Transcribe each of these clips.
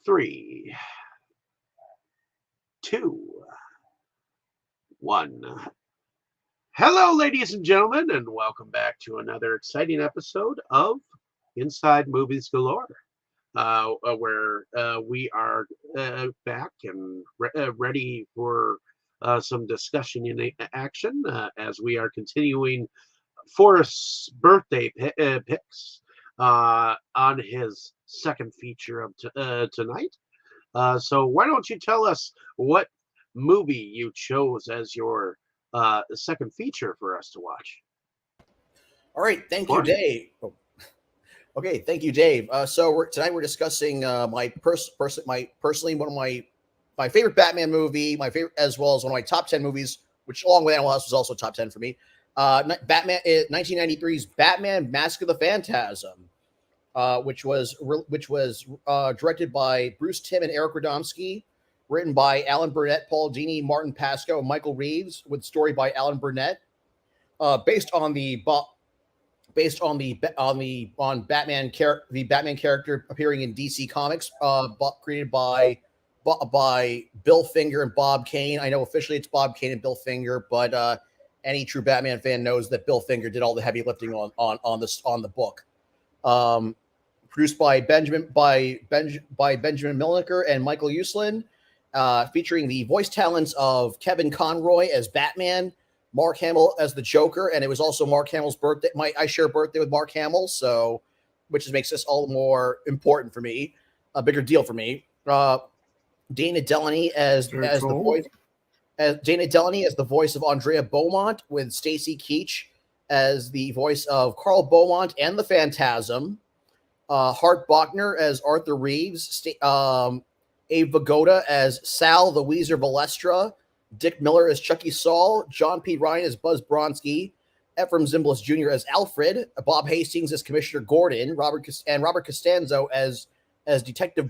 Three, two, one. Hello, ladies and gentlemen, and welcome back to another exciting episode of Inside Movies Galore, where we are back and ready for some discussion in action as we are continuing Forrest's birthday picks on his second feature of tonight. So why don't you tell us what movie you chose as your second feature for us to watch? All right, thank you, Dave. Oh. Okay, thank you, Dave. Tonight we're discussing personally one of my favorite Batman movie, my favorite as well as one of my top 10 movies, which along with Animal House was also top 10 for me. Batman 1993's Batman: Mask of the Phantasm, which was directed by Bruce Timm and Eric Radomski, written by Alan Burnett, Paul Dini, Martin Pascoe, and Michael Reeves, with story by Alan Burnett, based on Batman the Batman character appearing in DC Comics, created by Bill Finger and Bob Kane. I know officially it's Bob Kane and Bill Finger, but any true Batman fan knows that Bill Finger did all the heavy lifting on the book. Produced by Benjamin Milniker and Michael Uslan, featuring the voice talents of Kevin Conroy as Batman, Mark Hamill as the Joker, and it was also Mark Hamill's birthday. I share a birthday with Mark Hamill, so which makes this all the more important for me, a bigger deal for me. Dana Delany as the voice. Dana Delany as the voice of Andrea Beaumont, with Stacy Keach as the voice of Carl Beaumont and the Phantasm. Hart Bachner as Arthur Reeves. Abe Vigoda as Sal the Weezer Balestra. Dick Miller as Chucky Saul. John P. Ryan as Buzz Bronski. Ephraim Zimbalist Jr. as Alfred. Bob Hastings as Commissioner Gordon. Robert Costanzo as Detective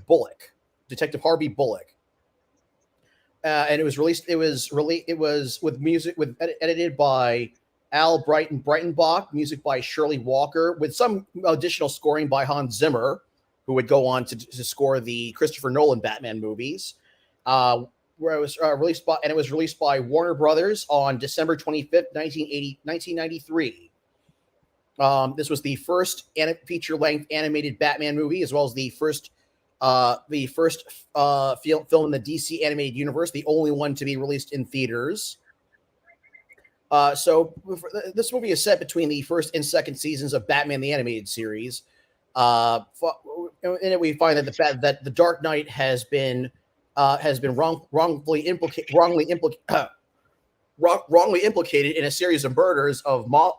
Harvey Bullock. And it was released. It was with music edited by Al Breitenbach, music by Shirley Walker, with some additional scoring by Hans Zimmer, who would go on to score the Christopher Nolan Batman movies. Where it was released by Warner Brothers on December 25th, 1993. This was the first feature-length animated Batman movie, as well as the first film in the DC animated universe, the only one to be released in theaters. So this movie is set between the first and second seasons of Batman the Animated Series. In it, we find that the Dark Knight has been wrongly implicated in a series of murders of mob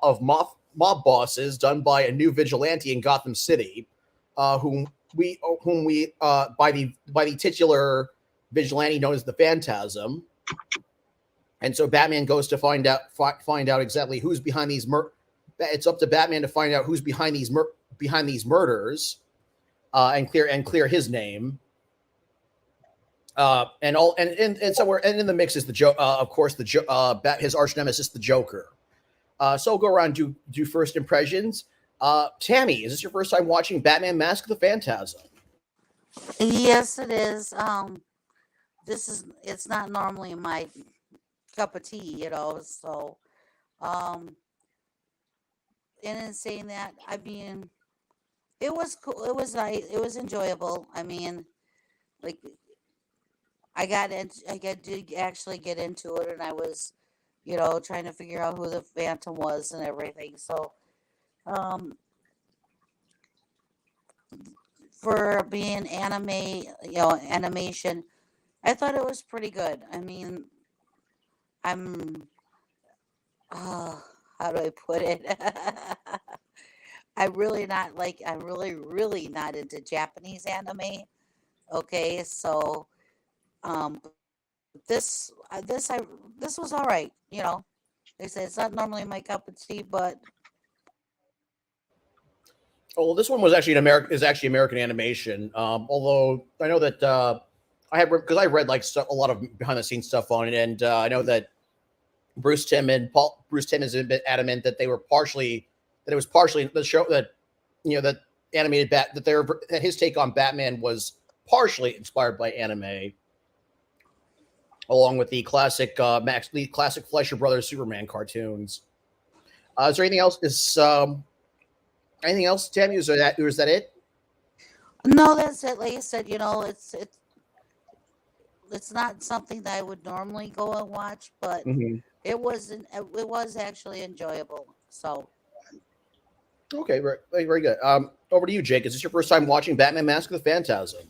bosses done by a new vigilante in Gotham City, whom we by the titular vigilante known as the Phantasm. And so Batman goes to find out exactly who's behind these It's up to Batman to find out who's behind these murders, and clear his name. And in the mix is of course his arch nemesis, the Joker. So I'll go around and do first impressions. Tammy, is this your first time watching Batman: Mask of the Phantasm? Yes, it is. It's not normally my cup of tea, so and in saying that, I mean, it was cool, it was nice, it was enjoyable. I mean, like, I did actually get into it, and I was, trying to figure out who the Phantom was and everything. So, for being animation, I thought it was pretty good. I mean, I'm, how do I put it? I'm really not into Japanese anime. Okay, so this was all right. They say it's not normally my cup of tea, but Well, this one was actually American animation. Although I know that I read like a lot of behind the scenes stuff on it, and I know that Bruce Timm is a bit adamant that it was partially the show that that animated that his take on Batman was partially inspired by anime, along with the classic classic Fleischer Brothers Superman cartoons. Is there anything else? Anything else, Tammy? Is that it? No, that's it. Like I said, it's not something that I would normally go and watch, but Mm-hmm. it was actually enjoyable. So Okay, very good. Over to you, Jake. Is this your first time watching Batman: Mask of the Phantasm?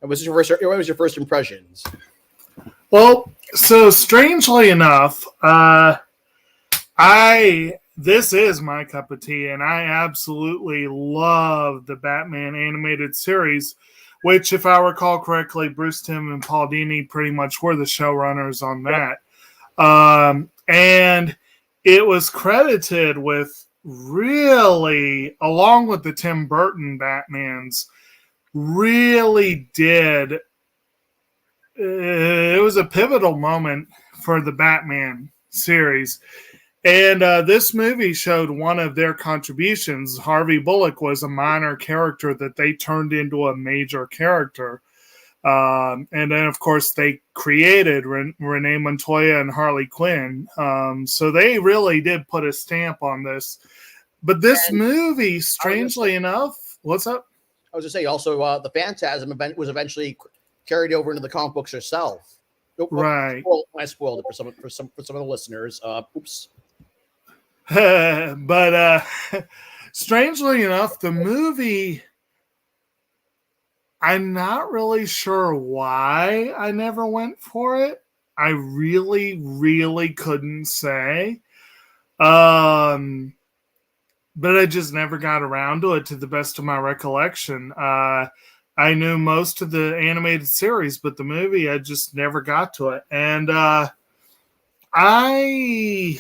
And what was your first impressions? Well, so strangely enough, this is my cup of tea, and I absolutely love the Batman animated series, which, if I recall correctly, Bruce Timm and Paul Dini pretty much were the showrunners on that. And it was credited with really, along with the Tim Burton Batmans, really did. It was a pivotal moment for the Batman series. And this movie showed one of their contributions. Harvey Bullock was a minor character that they turned into a major character. And then, of course, they created Renee Montoya and Harley Quinn. So they really did put a stamp on this. But this movie, strangely enough, what's up? I was going to say also the Phantasm event was eventually carried over into the comic books herself. Right. I spoiled it for some of the listeners. Oops. But strangely enough, the movie, I'm not really sure why I never went for it. I really, really couldn't say. But I just never got around to it, to the best of my recollection. I knew most of the animated series, but the movie, I just never got to it. And I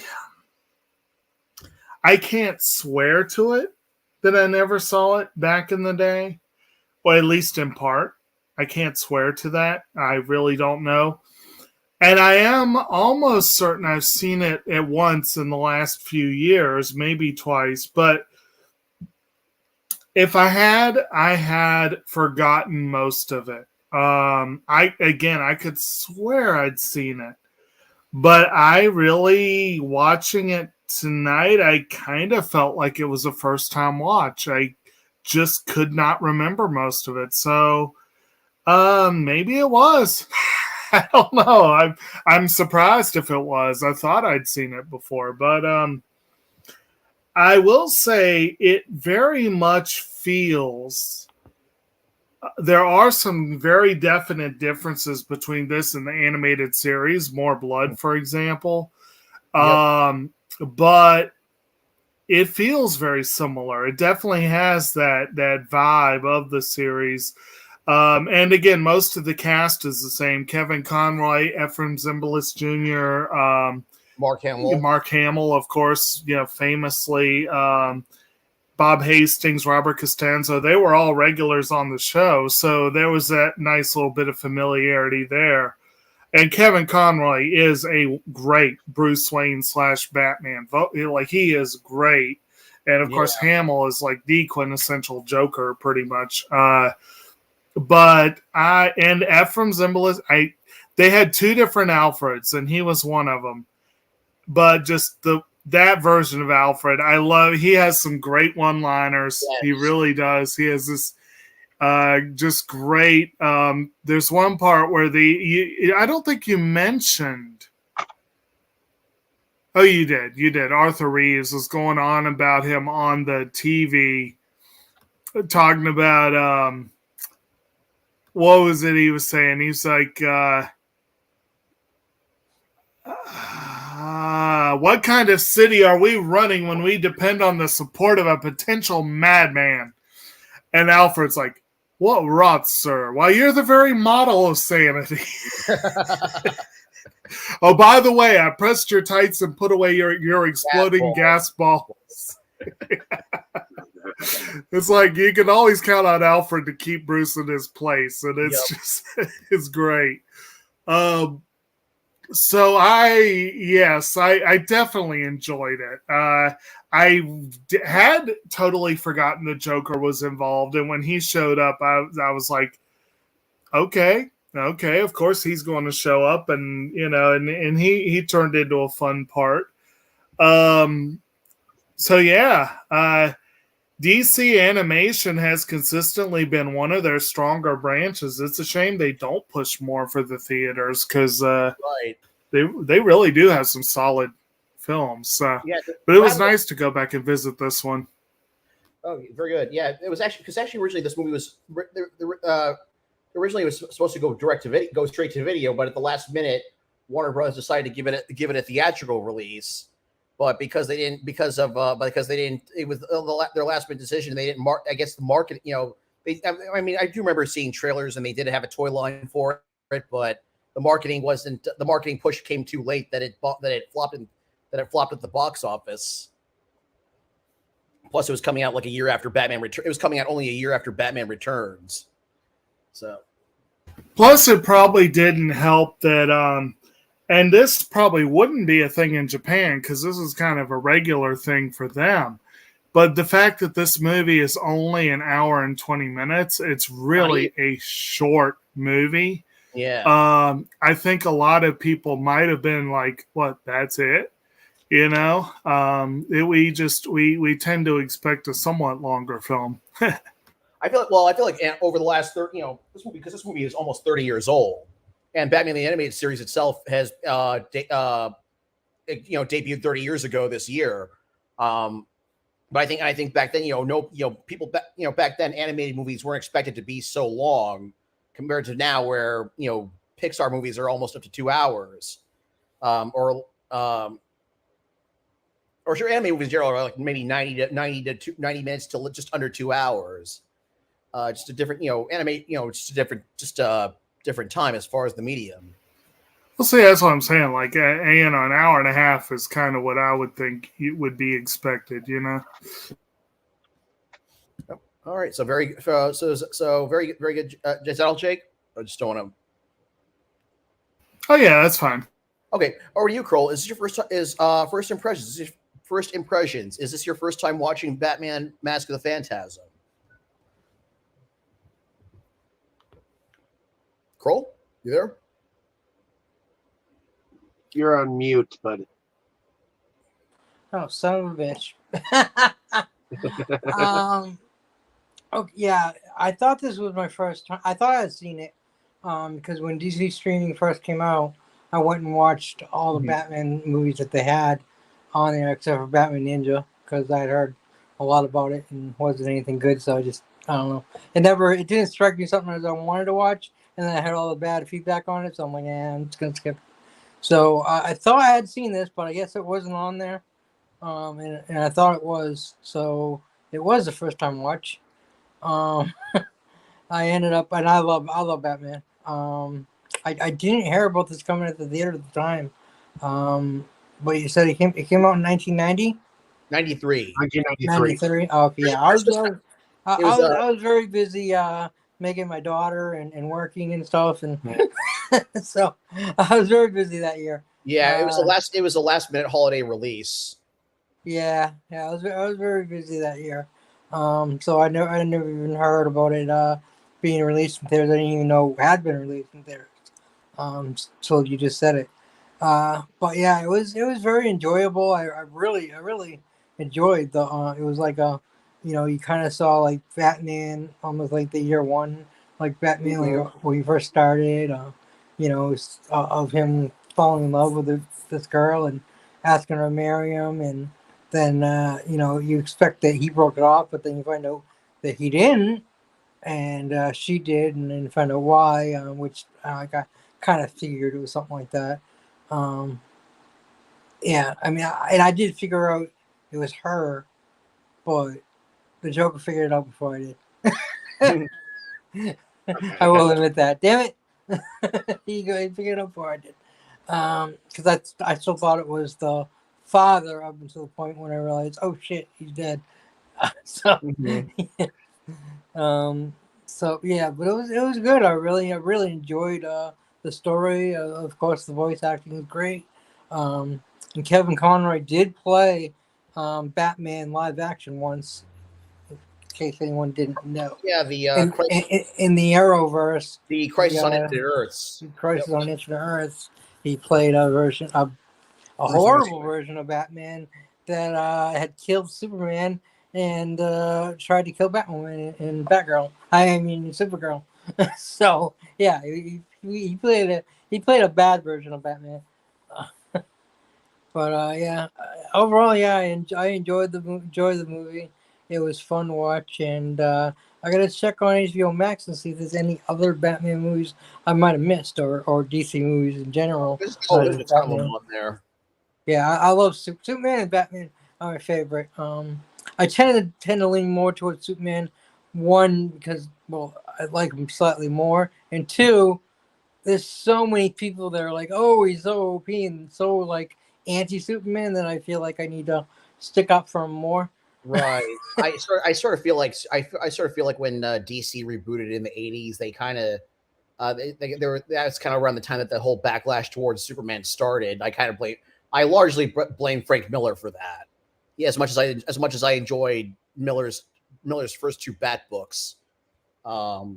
can't swear to it that I never saw it back in the day, or at least in part. I can't swear to that. I really don't know. And I am almost certain I've seen it at once in the last few years, maybe twice. But if I had forgotten most of it. I could swear I'd seen it. But I really, watching it tonight, I kind of felt like it was a first time watch. I just could not remember most of it. So maybe it was. I don't know. I'm surprised if it was. I thought I'd seen it before, but I will say it very much feels. There are some very definite differences between this and the animated series. More blood, for example. Yep. But it feels very similar. It definitely has that vibe of the series. And again, most of the cast is the same. Kevin Conroy, Ephraim Zimbalist Jr., Mark Hamill, of course, famously. Bob Hastings, Robert Costanzo, they were all regulars on the show. So there was that nice little bit of familiarity there. And Kevin Conroy is a great Bruce Wayne / Batman. Like, he is great. And of course, Hamill is like the quintessential Joker, pretty much. And Ephraim Zimbalist, they had two different Alfreds, and he was one of them. But just that version of Alfred, I love. He has some great one-liners. Yes. He really does. He has this just great. There's one part where I don't think you mentioned. Oh, you did. You did. Arthur Reeves was going on about him on the TV, talking about what was it he was saying? He's like, what kind of city are we running when we depend on the support of a potential madman? And Alfred's like, what rot, sir? Why, you're the very model of sanity. Oh, by the way, I pressed your tights and put away your exploding gas balls. It's like you can always count on Alfred to keep Bruce in his place, and it's just it's great. So I definitely enjoyed it. I had totally forgotten the Joker was involved, and when he showed up, I was like, okay, of course he's going to show up, and and he turned into a fun part. So yeah, DC animation has consistently been one of their stronger branches. It's a shame they don't push more for the theaters, because Right. they really do have some solid films. Yeah. But it was nice to go back and visit this one. Oh, very good. Yeah, it was actually originally this movie was originally it was supposed to go straight to video, but at the last minute, Warner Bros. Decided to give it a theatrical release. But because they didn't, it was their last minute decision. They didn't I guess the market, I mean, I do remember seeing trailers, and they did have a toy line for it, but the marketing push came too late that it flopped at the box office. Plus, it was coming out like a year after Batman Returns. It was coming out only a year after Batman Returns. So, plus, it probably didn't help that. And this probably wouldn't be a thing in Japan, because this is kind of a regular thing for them. But the fact that this movie is only an hour and 20 minutes, it's really a short movie. Yeah. I think a lot of people might have been like, "What? That's it?" We tend to expect a somewhat longer film. I feel like over the last this movie is almost 30 years old, and Batman the Animated Series itself has debuted 30 years ago this year. But I think back then, people back then, animated movies weren't expected to be so long compared to now, where Pixar movies are almost up to 2 hours, or sure, anime movies in general are like maybe 90 minutes to just under 2 hours. Just a different, just a different time as far as the medium. Well, see, that's what I'm saying. Like, an hour and a half is kind of what I would think would be expected. All right, so very good. Is that all, Jake? I just don't want to. Oh yeah, that's fine. Okay, over to you, Kroll. Is this your first impressions? Is this your first time watching Batman: Mask of the Phantasm? Kroll, you there? You're on mute, buddy. Oh, son of a bitch. Okay, yeah, I thought this was my first time. I thought I had seen it because when DC streaming first came out, I went and watched all the Batman movies that they had on there, except for Batman Ninja, because I'd heard a lot about it and wasn't anything good. So I don't know. It didn't strike me something as I wanted to watch, and then I had all the bad feedback on it, so I'm like, I'm just gonna skip. So I thought I had seen this, but I guess it wasn't on there, and I thought it was. So it was the first time watch. I ended up, and I love Batman. I didn't hear about this coming at the theater at the time. But you said it came out in 1990? 93. 1993. Oh, okay, yeah. I was very busy making my daughter and working and stuff, and so I was very busy that year. Yeah, it was a last minute holiday release. Yeah, I was very busy that year. So I never even heard about it being released in theaters. I didn't even know it had been released in theaters. So you just said it. But yeah, it was very enjoyable. I really enjoyed the. It was like you kind of saw like Batman almost like the year one, like Batman like when he first started. Of him falling in love with this girl and asking her to marry him, and then you expect that he broke it off, but then you find out that he didn't, and she did, and then you find out why, which I kind of figured it was something like that. Yeah, I mean, I did figure out it was her, but the Joker figured it out before I did. I will admit that. Damn it. He figured it out before I did. Because I still thought it was the father up until the point when I realized, oh shit, he's dead. So yeah, but it was good. I really enjoyed the story. Of course, the voice acting was great. And Kevin Conroy did play Batman live action once. case anyone didn't know. Yeah, the In the Arrowverse, the Crisis on Infinite Earths. Crisis on Infinite Earths, he played a horrible version of Batman that had killed Superman and tried to kill Batwoman and Batgirl. I mean Supergirl. So yeah, he played a bad version of Batman. But yeah, overall, yeah, I enjoyed the movie. It was fun to watch, and I gotta check on HBO Max and see if there's any other Batman movies I might have missed, or DC movies in general. There's a ton of them on there. Yeah, I love Superman and Batman are my favorite. I tend to lean more towards Superman. One, because I like him slightly more, and two, there's so many people that are like, oh, he's so OP and so like anti-Superman that I feel like I need to stick up for him more. Right. I sort of feel like when DC rebooted in the 80s, they kind of that's kind of around the time that the whole backlash towards Superman started. I largely blame Frank Miller for that. Yeah, as much as I enjoyed Miller's first two Bat books. But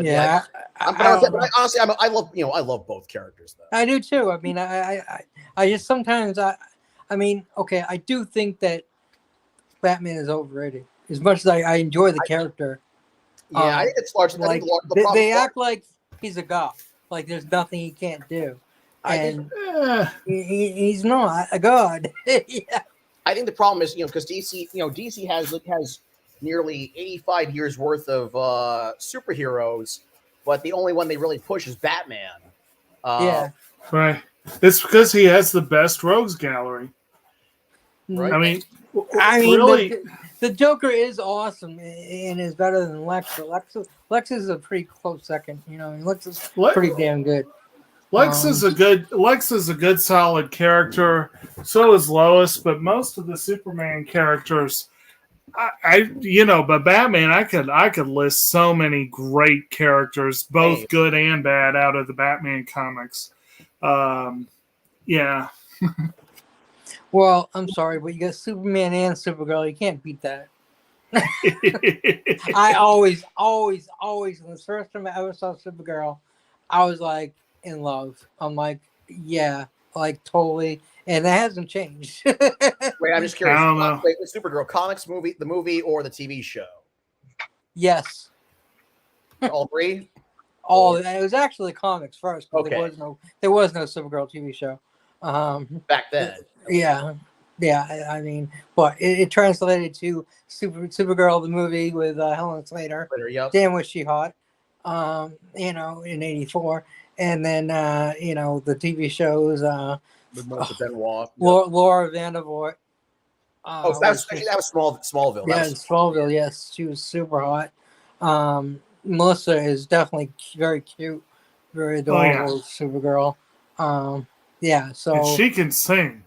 yeah, honestly, I love both characters though. I do too. I mean, I just sometimes okay, I do think that Batman is overrated. As much as I enjoy the character. Yeah, I think it's largely like they act like he's a god. Like there's nothing he can't do. And he's not a god. Yeah. I think the problem is, because DC has nearly 85 years worth of superheroes, but the only one they really push is Batman. Yeah. Right. It's because he has the best rogues gallery. Right. I mean really, the Joker is awesome and is better than Lex. But Lex is a pretty close second. Lex is pretty damn good. Lex is a good solid character. So is Lois, but most of the Superman characters, but Batman, I could list so many great characters, both good and bad, out of the Batman comics. Yeah. Well, I'm sorry, but you got Superman and Supergirl. You can't beat that. I always, when the first time I ever saw Supergirl, I was like in love. I'm like, yeah, like totally. And that hasn't changed. Wait, I'm just curious. I don't know. Wait, the Supergirl comics movie, the movie, or the TV show? Yes. All three? It was actually comics first. Okay. There was no Supergirl TV show. Back then. Yeah. I mean, but it translated to Supergirl, the movie with Helen Slater. Yep. Damn, was she hot? In '84, and then the TV shows. Laura Vandervoort. That was Smallville. Yeah, Smallville. Yes, she was super hot. Melissa is definitely very cute, very adorable Supergirl. Yeah, so and she can sing.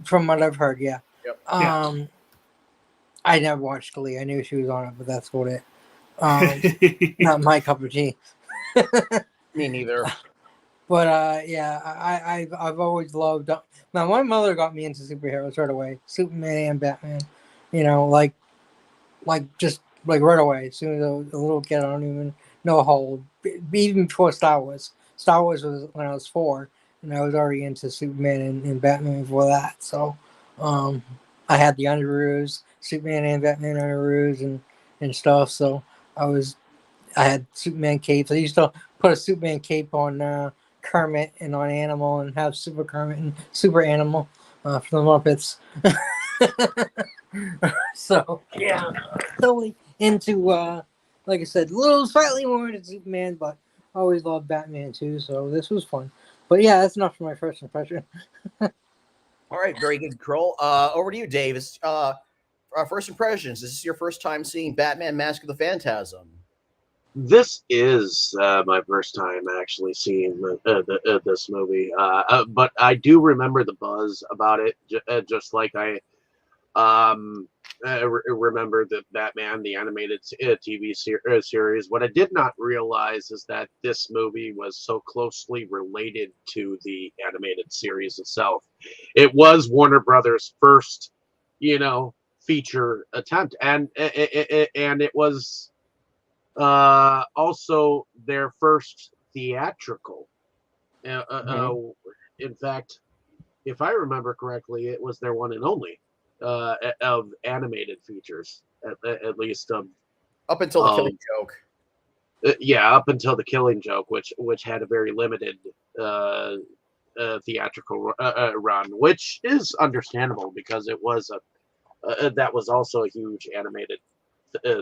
From what I've heard, yeah. Yep. I never watched Glee. I knew she was on it, but that's what it. Not my cup of tea. Me neither. But I've always loved. Now my mother got me into superheroes right away, Superman and Batman. Like just like right away. As soon as I was a little kid, I don't even know how old. Even before Star Wars. Star Wars was when I was 4, and I was already into Superman and Batman before that. So I had the underoos, Superman and Batman underoos and stuff. So I had Superman capes. I used to put a Superman cape on Kermit and on Animal and have Super Kermit and Super Animal for the Muppets. So yeah, totally into like I said, a little slightly more into Superman, but I always loved Batman too. So this was fun. But yeah, that's enough for my first impression. All right, very good, Kroll. Over to you, Dave. First impressions. Is this your first time seeing Batman: Mask of the Phantasm? This is my first time actually seeing this movie, but I do remember the buzz about it, just like I remember the Batman, the animated TV series. What I did not realize is that this movie was so closely related to the animated series itself. It was Warner Brothers' first feature attempt, and it was also their first theatrical. In fact, if I remember correctly, it was their one and only of animated features, at least Up until the Killing Joke. Up until the Killing Joke, which had a very limited theatrical run, which is understandable because it was that was also a huge animated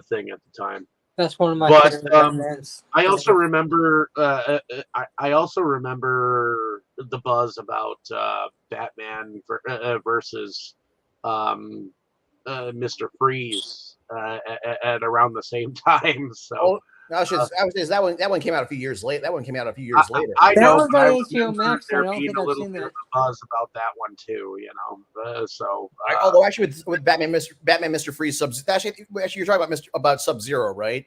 thing at the time. That's one of my But favorite Batmans. I also remember I also remember the buzz about Batman versus Mr. Freeze at around the same time. So that one came out a few years late. That one came out a few years later. I That know, was but on I HBO remember Max. I there don't being think a I've little seen bit that. of a buzz about that one too. Although actually with Batman, Mr. Freeze, actually you're talking about Sub-Zero, right?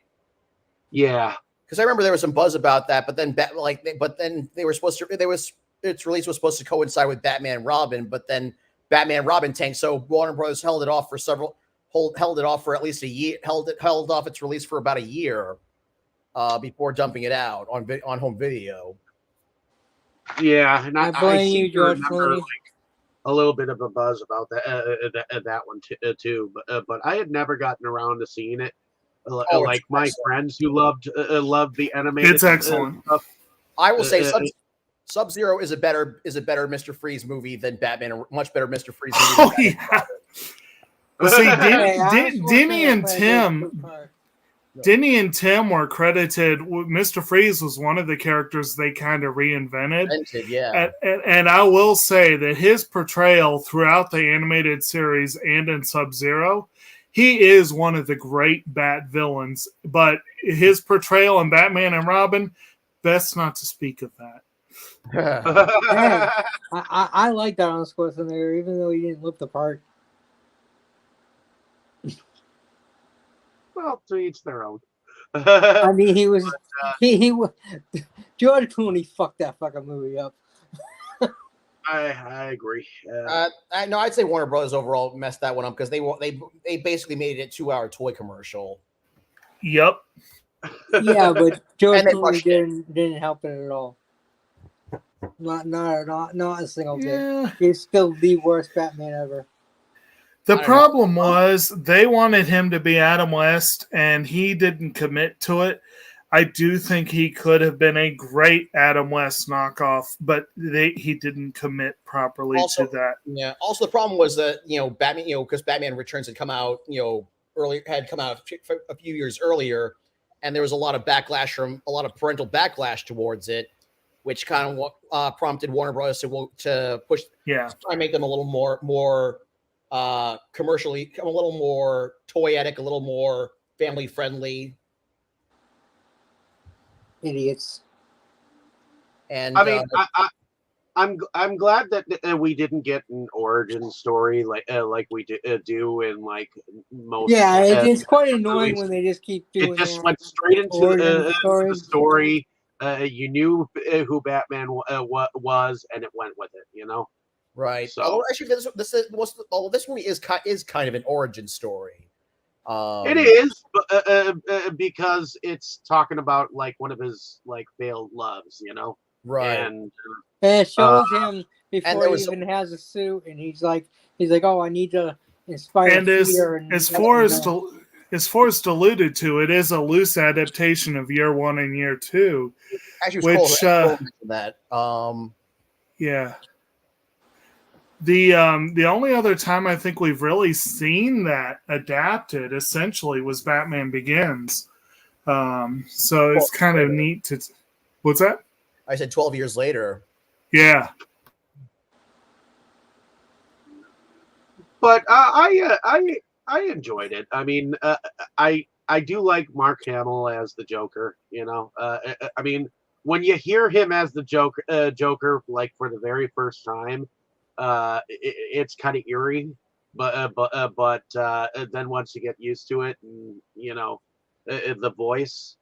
Yeah. Because I remember there was some buzz about that, but then they were supposed to. Its release was supposed to coincide with Batman and Robin, but then Batman Robin tanked, so Warner Brothers held it off for at least a year. Held off its release for about a year before dumping it out on home video. Yeah, and I blame seem you, to George remember Clooney. a little bit of a buzz about that one too. But I had never gotten around to seeing it. Like my friends who loved the animated. It's excellent. Stuff. I will say Sub-Zero is a better Mr. Freeze movie than Batman. A much better Mr. Freeze movie. Oh yeah. Well, see, Denny and Tim were credited. Mr. Freeze was one of the characters they kind of reinvented. Yeah. And I will say that his portrayal throughout the animated series and in Sub-Zero, he is one of the great Bat villains. But his portrayal in Batman and Robin, best not to speak of that. I like that on Schwarzenegger, even though he didn't live the part. Well, to each their own. I mean, he was George Clooney fucked that fucking movie up. I agree. I'd say Warner Brothers overall messed that one up because they basically made it a 2-hour toy commercial. Yep. Yeah, but George Clooney didn't help it at all. Not a single bit. He's still the worst Batman ever. The problem was they wanted him to be Adam West, and he didn't commit to it. I do think he could have been a great Adam West knockoff, but he didn't commit properly to that. Yeah. Also, the problem was that Batman, because Batman Returns had come out, had come out a few years earlier, and there was a lot of parental backlash towards it, which kind of prompted Warner Brothers to push, try and make them a little more commercially, a little more toyetic, a little more family friendly. Idiots. And I mean, I'm glad that we didn't get an origin story like we do in like most. Yeah, it's quite annoying when they just keep doing. It just went straight into the story. You knew who Batman was, and it went with it. Right. So, although actually, this movie is kind of an origin story. It is, because it's talking about like one of his like failed loves, Right. And it shows him before he even has a suit, and he's like, oh, I need to inspire fear. And as Forrest alluded to, it is a loose adaptation of Year One and Year Two, actually, that. Yeah. The only other time I think we've really seen that adapted essentially was Batman Begins. So it's kind of neat to. What's that? I said 12 years later. Yeah. But I enjoyed it. I mean, I do like Mark Hamill as the Joker. I mean, when you hear him as the Joker, like for the very first time. It's kind of eerie, but then once you get used to it, and the voice,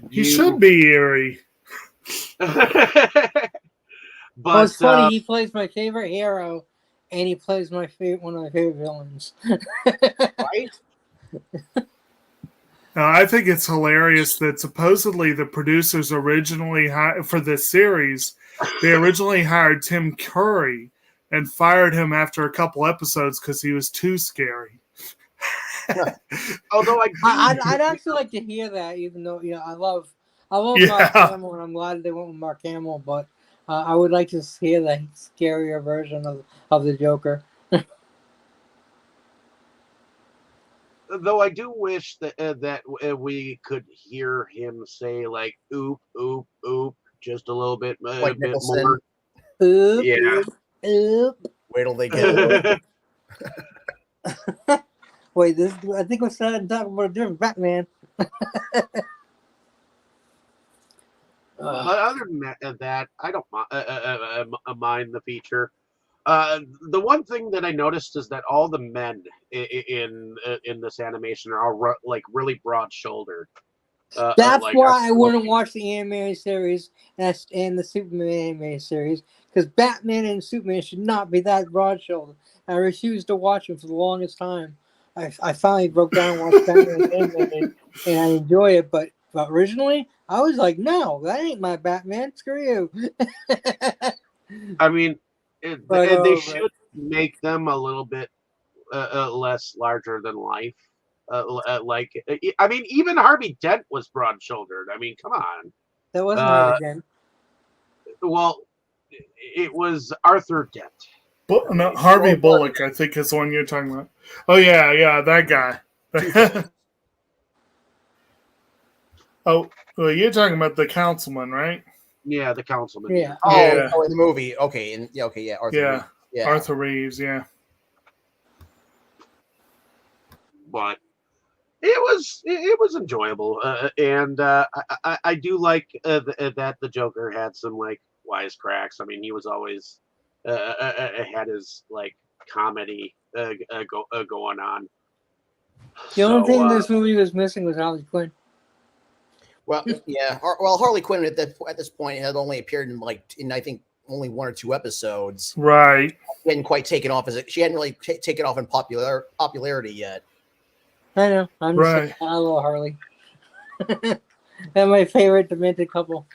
he should be eerie. But it's funny. He plays my favorite hero, and he plays one of my favorite villains. Right? I think it's hilarious that supposedly the producers originally for this series, they originally hired Tim Curry and fired him after a couple episodes because he was too scary. Although I'd actually like to hear that, even though I love Yeah. Mark Hamill, and I'm glad they went with Mark Hamill, but I would like to hear the scarier version of the Joker. though I do wish that we could hear him say like "oop, oop, oop" just a little bit, Like a bit Nicholson. more. Oop, Yeah. oop. Wait till they get. Wait, I think we're starting to talk about a different Batman. But other than that, I don't mind the feature. The one thing that I noticed is that all the men in this animation are all like really broad-shouldered. That's like why I wouldn't watch the animated series and the Superman animated series, because Batman and Superman should not be that broad-shouldered. I refused to watch them for the longest time. I finally broke down and watched Batman animated, and I enjoy it. But originally, I was like, no, that ain't my Batman. Screw you. I mean, But, they should make them a little bit less larger than life. Like, I mean, even Harvey Dent was broad-shouldered. I mean, come on. that wasn't Harvey Dent. Well, it was Arthur Dent. No, Harvey Bullock, I think, is the one you're talking about. Oh, yeah, that guy. Oh, well, you're talking about the councilman, right? Yeah, the councilman. Yeah. Oh, in the movie. Okay, Arthur Reeves. Yeah. Arthur Reeves, yeah. But it was enjoyable, and I do like that the Joker had some like wisecracks. I mean, he was always had his like comedy going on. The only thing this movie was missing was Harley Quinn. Well, yeah. Well, Harley Quinn at this point had only appeared in I think only one or two episodes. Right. She hadn't quite taken off she hadn't really taken off in popularity yet. I know. I'm just saying, I love Harley. They're my favorite demented couple.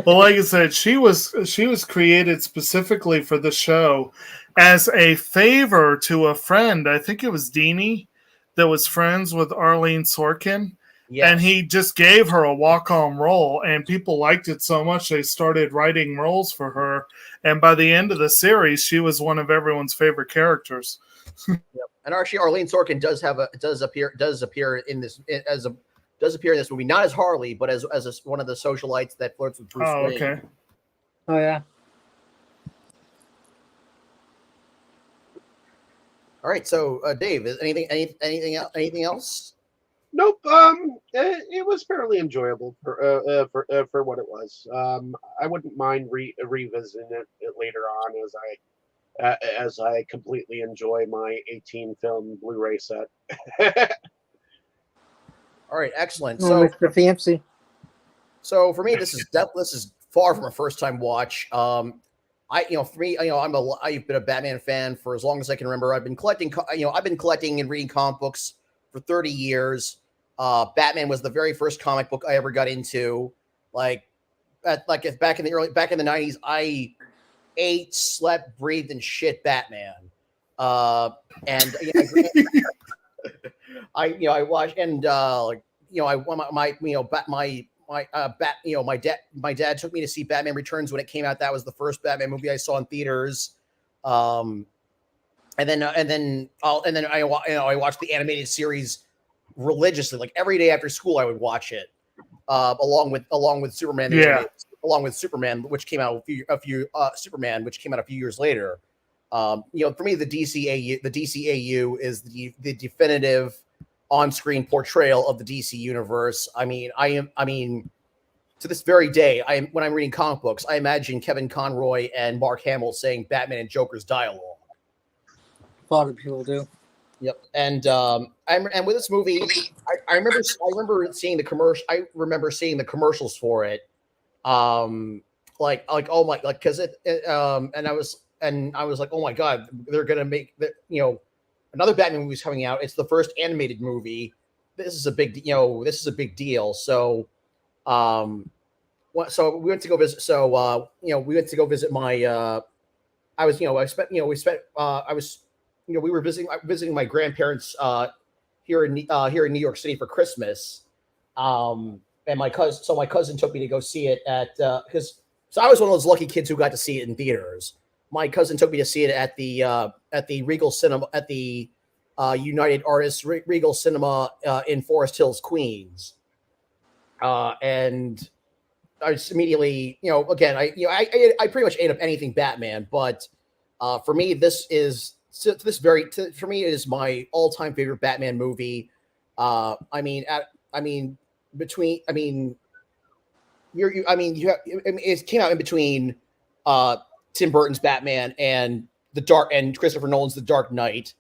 Well, like I said, she was created specifically for the show as a favor to a friend. I think it was Deanie that was friends with Arlene Sorkin. Yes. And he just gave her a walk-on role, and people liked it so much they started writing roles for her. And by the end of the series, she was one of everyone's favorite characters. Yep. And actually, Arlene Sorkin does appear in this movie, not as Harley, but as one of the socialites that flirts with Bruce Wayne. Okay. Oh yeah. All right, so Dave, is anything else? Nope. It was fairly enjoyable for what it was. I wouldn't mind revisiting it later on as I completely enjoy my 18 film Blu-ray set. All right, excellent. So, Mr. Fancy. So for me, this is far from a first time watch. For me, I've been a Batman fan for as long as I can remember. I've been collecting and reading comic books for 30 years. Batman was the very first comic book I ever got into. Back in the 90s, I ate, slept, breathed, and shit Batman. I watched, and my dad took me to see Batman Returns when it came out. That was the first Batman movie I saw in theaters. And then I watched the animated series religiously, like every day after school. I would watch it, along with Superman. Along with Superman, which came out Superman, which came out a few years later. For me, the DCAU is the definitive on-screen portrayal of the DC universe. I mean, to this very day, when I'm reading comic books, I imagine Kevin Conroy and Mark Hamill saying Batman and Joker's dialogue. A lot of people do. Yep, and with this movie, I remember seeing the commercial. I remember seeing the commercials for it. Because I was like, oh my god, they're gonna make another Batman movie is coming out. It's the first animated movie. This is a big deal. So so we went to go visit. So we went to go visit my. I was I spent we spent I was we were visiting my grandparents here in New York City for Christmas. And my cousin took me to go see it at because I was one of those lucky kids who got to see it in theaters. My cousin took me to see it at the Regal Cinema at the United Artists Regal Cinema in Forest Hills, Queens. And I just immediately, again, I pretty much ate up anything Batman, but for me, for me, it is my all-time favorite Batman movie. It came out in between Tim Burton's Batman and Christopher Nolan's The Dark Knight,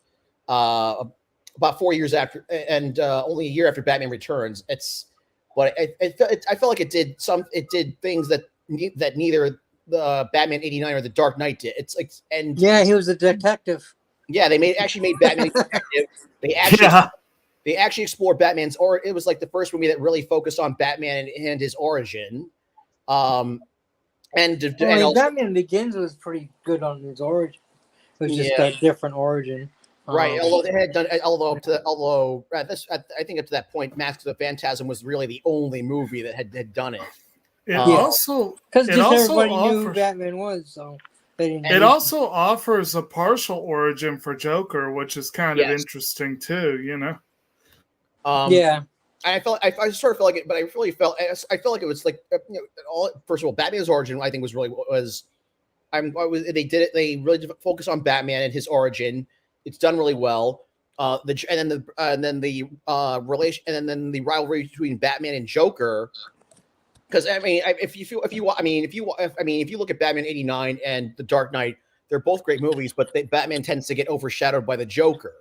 about 4 years after, and only a year after Batman Returns. I felt like it did things that neither the Batman '89 or The Dark Knight did. He was a detective. Yeah, they actually made Batman a detective. They actually explored Batman's, or it was like the first movie that really focused on Batman and his origin. And Batman Begins was pretty good on his origin. It was just a different origin. Right. Although they had done, I think up to that point, Mask of the Phantasm was really the only movie that had done it. Also, because everybody knew who Batman was, so they didn't. It also offers a partial origin for Joker, which is kind of interesting too. I sort of felt like it, but I felt like it was like first of all, Batman's origin I think was they did it. They really did focus on Batman and his origin. It's done really well. The rivalry between Batman and Joker. Because if you look at Batman '89 and The Dark Knight, they're both great movies, but Batman tends to get overshadowed by the Joker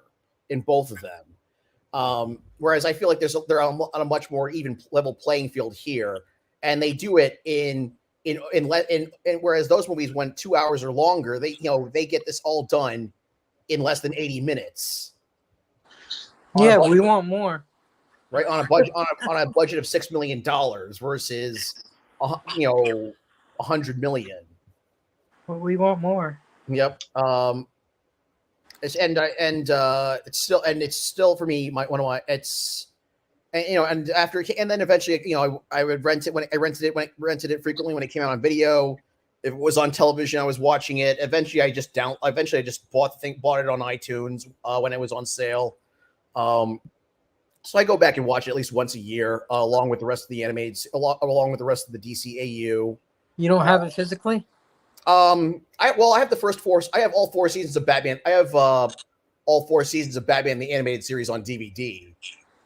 in both of them. Whereas I feel like they're on a much more even level playing field here, and they do it in whereas those movies went 2 hours or longer, they get this all done in less than 80 minutes. Yeah, we want more. Right, on a budget on a budget of $6 million versus $100 million. Well, we want more. Yep. It's still for me one of my and then eventually I would rent it when I rented it frequently when it came out on video. If it was on television, I was watching it. Eventually I just bought it on iTunes when it was on sale. So I go back and watch it at least once a year, along with the rest of the animated, along with the rest of the DCAU. You don't have it physically? I have the first four. I have all 4 seasons of Batman. I have all 4 seasons of Batman the animated series on DVD.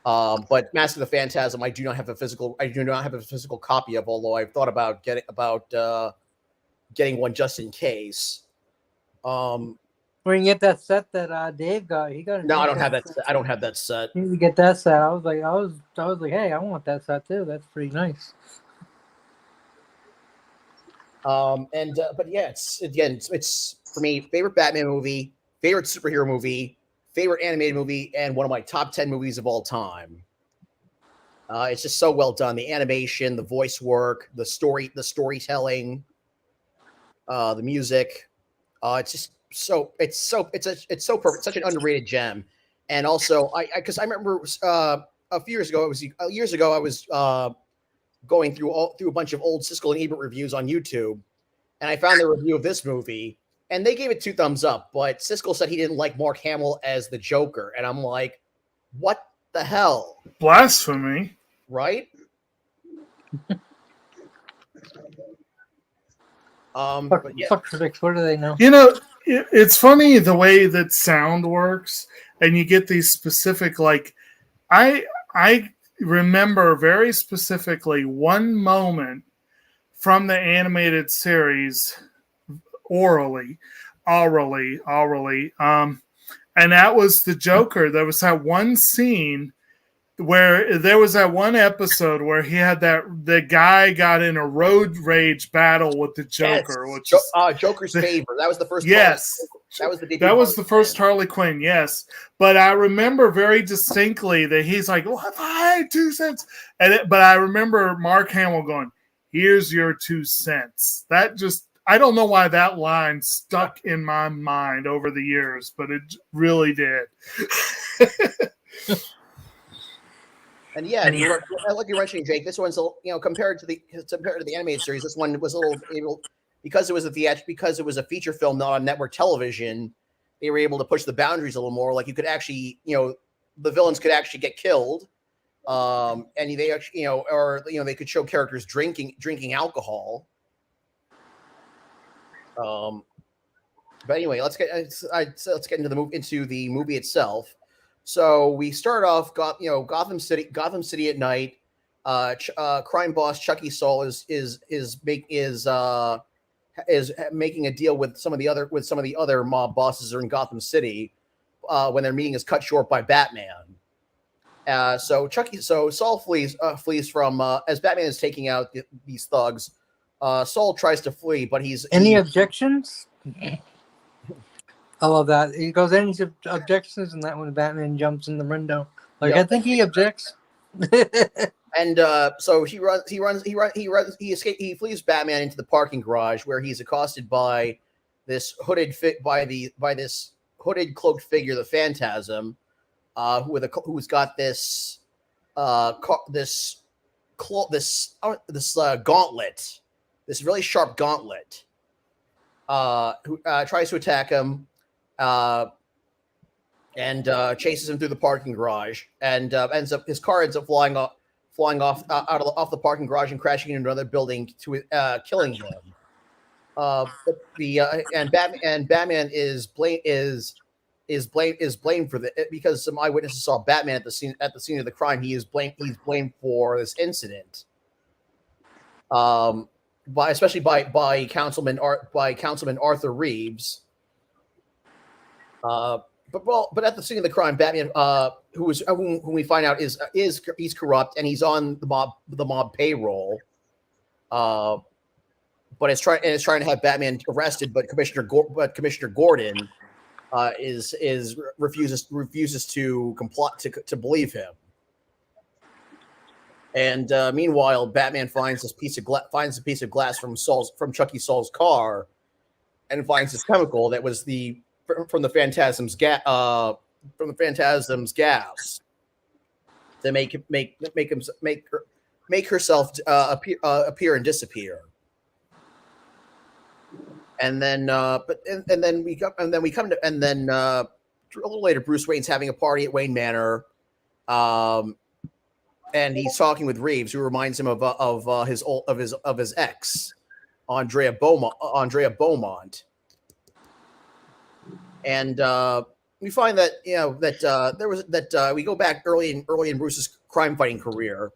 But Mask of the Phantasm, I do not have a physical copy of. Although I've thought about getting one just in case. Where you get that set that Dave got? He got. No, I don't have that. I don't have that set. You need to get that set. I was like, hey, I want that set too. That's pretty nice. But yeah, it's for me favorite Batman movie, favorite superhero movie, favorite animated movie, and one of my top 10 movies of all time. It's just so well done. The animation, the voice work, the storytelling, the music. It's so perfect. Such an underrated gem. And also, because I remember a few years ago, I was going through a bunch of old Siskel and Ebert reviews on YouTube, and I found the review of this movie, and they gave it 2 thumbs up. But Siskel said he didn't like Mark Hamill as the Joker, and I'm like, what the hell? Blasphemy, right? But yeah. Fuck critics, what do they know? It's funny the way that sound works, and you get these specific, like, I remember very specifically one moment from the animated series orally, and that was the Joker. There was that one scene where there was that one episode where he had the guy got in a road rage battle with the Joker, which is Joker's favor. That was the first. Yes, that was the debut. That was the first Harley Quinn. Yes, but I remember very distinctly that he's like, "Well, if I had 2 cents," but I remember Mark Hamill going, "Here's your 2 cents." That just. I don't know why that line stuck in my mind over the years, but it really did. And like you're mentioning, Jake, this one's compared to the animated series, this one was a little because it was a feature film not on network television. They were able to push the boundaries a little more. Like you could actually, the villains could actually get killed, and they actually, they could show characters drinking alcohol. But anyway, let's get into the movie itself. So we start off, Gotham City at night. Crime boss Chucky Soul is making a deal with some of the other mob bosses are in Gotham City when their meeting is cut short by Batman. So Saul flees from as Batman is taking out these thugs. Saul tries to flee, but Any objections? I love that. He goes, any objections? And that when Batman jumps in the window. Like, yep. I think he objects. And so he flees Batman into the parking garage where he's accosted by this hooded cloaked figure, the Phantasm, who's got this gauntlet, this really sharp gauntlet, who tries to attack him, and chases him through the parking garage, and his car ends up flying off the parking garage and crashing into another building to killing him. Batman is blamed for because some eyewitnesses saw Batman at the scene of the crime. He's blamed for this incident. Especially by Councilman Arthur Reeves. But at the scene of the crime, Batman, whom we find out he's corrupt and he's on the mob payroll. But it's trying to have Batman arrested, but Commissioner Gordon refuses to comply to believe him. And meanwhile, Batman finds a piece of glass from Chucky Saul's car, and finds this chemical that was from the Phantasm's gas to make herself appear and disappear. And then a little later, Bruce Wayne's having a party at Wayne Manor. And he's talking with Reeves, who reminds him of his ex, Andrea Beaumont. And we find that we go back early in Bruce's crime fighting career,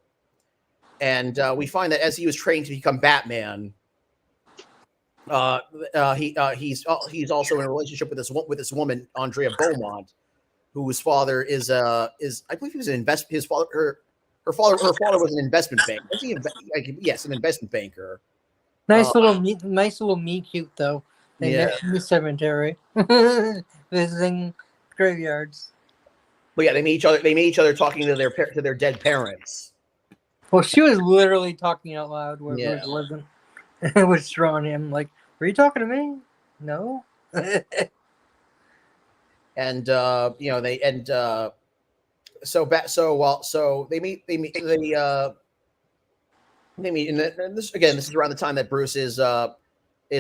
and we find that as he was trained to become Batman, he's also in a relationship with this woman, Andrea Beaumont, whose father is I believe he was an investment. His father, her father was an investment banker. Yes, an investment banker. Nice little meet cute though. They met in the cemetery, visiting graveyards. But yeah, they meet each other talking to their dead parents. Well, she was literally talking out loud where Bruce wasn't. It was drawing him like, "Were you talking to me?" No. And they meet, and this is around the time that Bruce is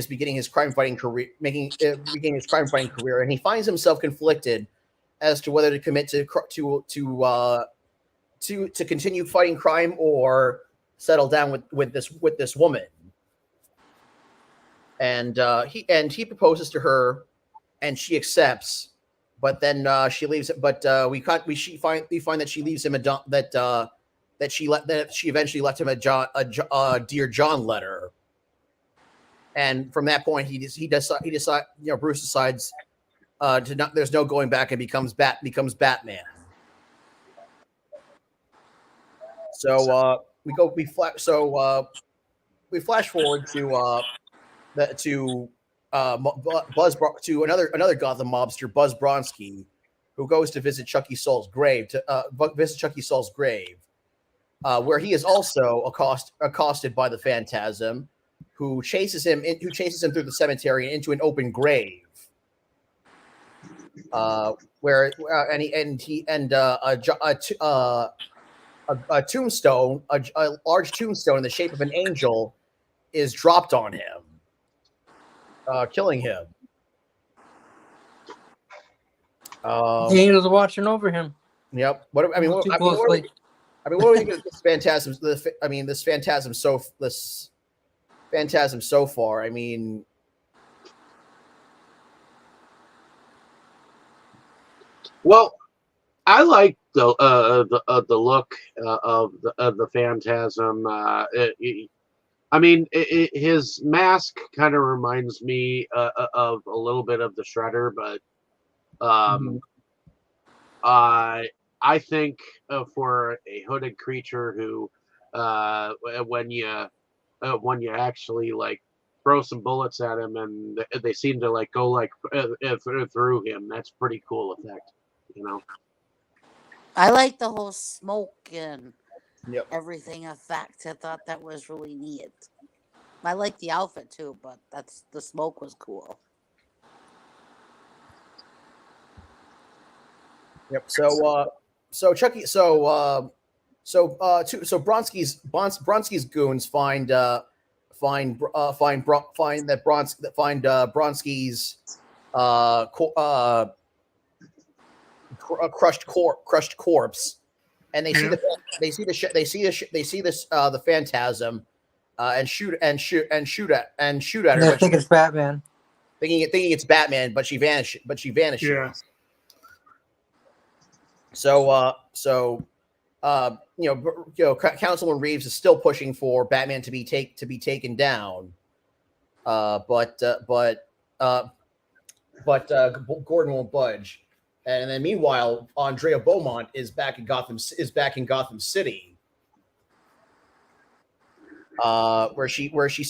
beginning his crime fighting career, and he finds himself conflicted as to whether to commit to continue fighting crime or settle down with this woman. And he proposes to her, and she accepts. But then she leaves. But we find that she leaves him that she eventually left him a Dear John letter. And from that point, Bruce decides there's no going back and becomes Batman. So we flash forward to to another Gotham mobster, Buzz Bronski, who goes to visit Chucky Soul's grave where he is also accosted by the Phantasm, who chases him through the cemetery and into an open grave. Where a tombstone, a large tombstone in the shape of an angel, is dropped on him, killing him. The angels are watching over him. Yep. What do we think of this Phantasm? This Phantasm so far. I mean, well, I like the look of the Phantasm. His mask kind of reminds me of a little bit of the Shredder, but I think for a hooded creature who, when you actually like throw some bullets at him and they seem to like go like through him, that's pretty cool effect, you know. I like the whole smoke and Yep. everything effect. I thought that was really neat. I like the outfit too, but the smoke was cool. Yep. So Chucky. So Bronski's goons find Bronski's crushed corpse, and they see the Phantasm, and shoot at her. I think it's Batman. Thinking it's Batman, but she vanishes. Yeah. So Councilman Reeves is still pushing for Batman to be taken down, but Gordon won't budge. And then meanwhile, Andrea Beaumont is back in Gotham City, where she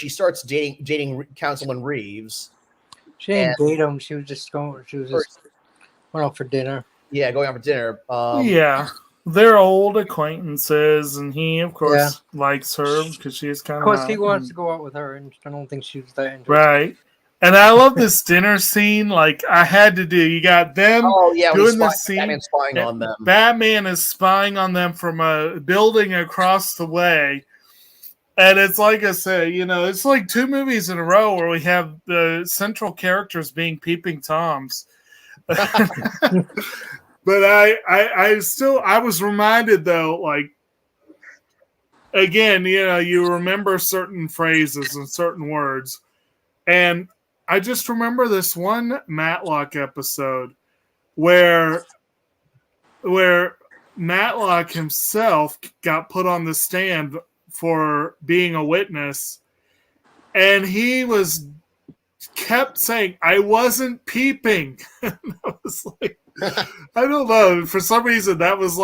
starts dating Councilman Reeves. She didn't date him. She was just went out for dinner. Yeah, going out for dinner. Yeah, they're old acquaintances, and he, of course, likes her because she's kind of. Of course, he wants to go out with her, and I don't think she was that interested. Right. And I love this dinner scene. Like I had to do. You got them doing this scene. Batman's spying on them. Batman is spying on them from a building across the way. And it's like I say, it's like two movies in a row where we have the central characters being peeping Toms. But I was reminded though, like, again, you remember certain phrases and certain words. And I just remember this one Matlock episode where Matlock himself got put on the stand for being a witness, and he kept saying, "I wasn't peeping." And I was like, I don't know. For some reason, that was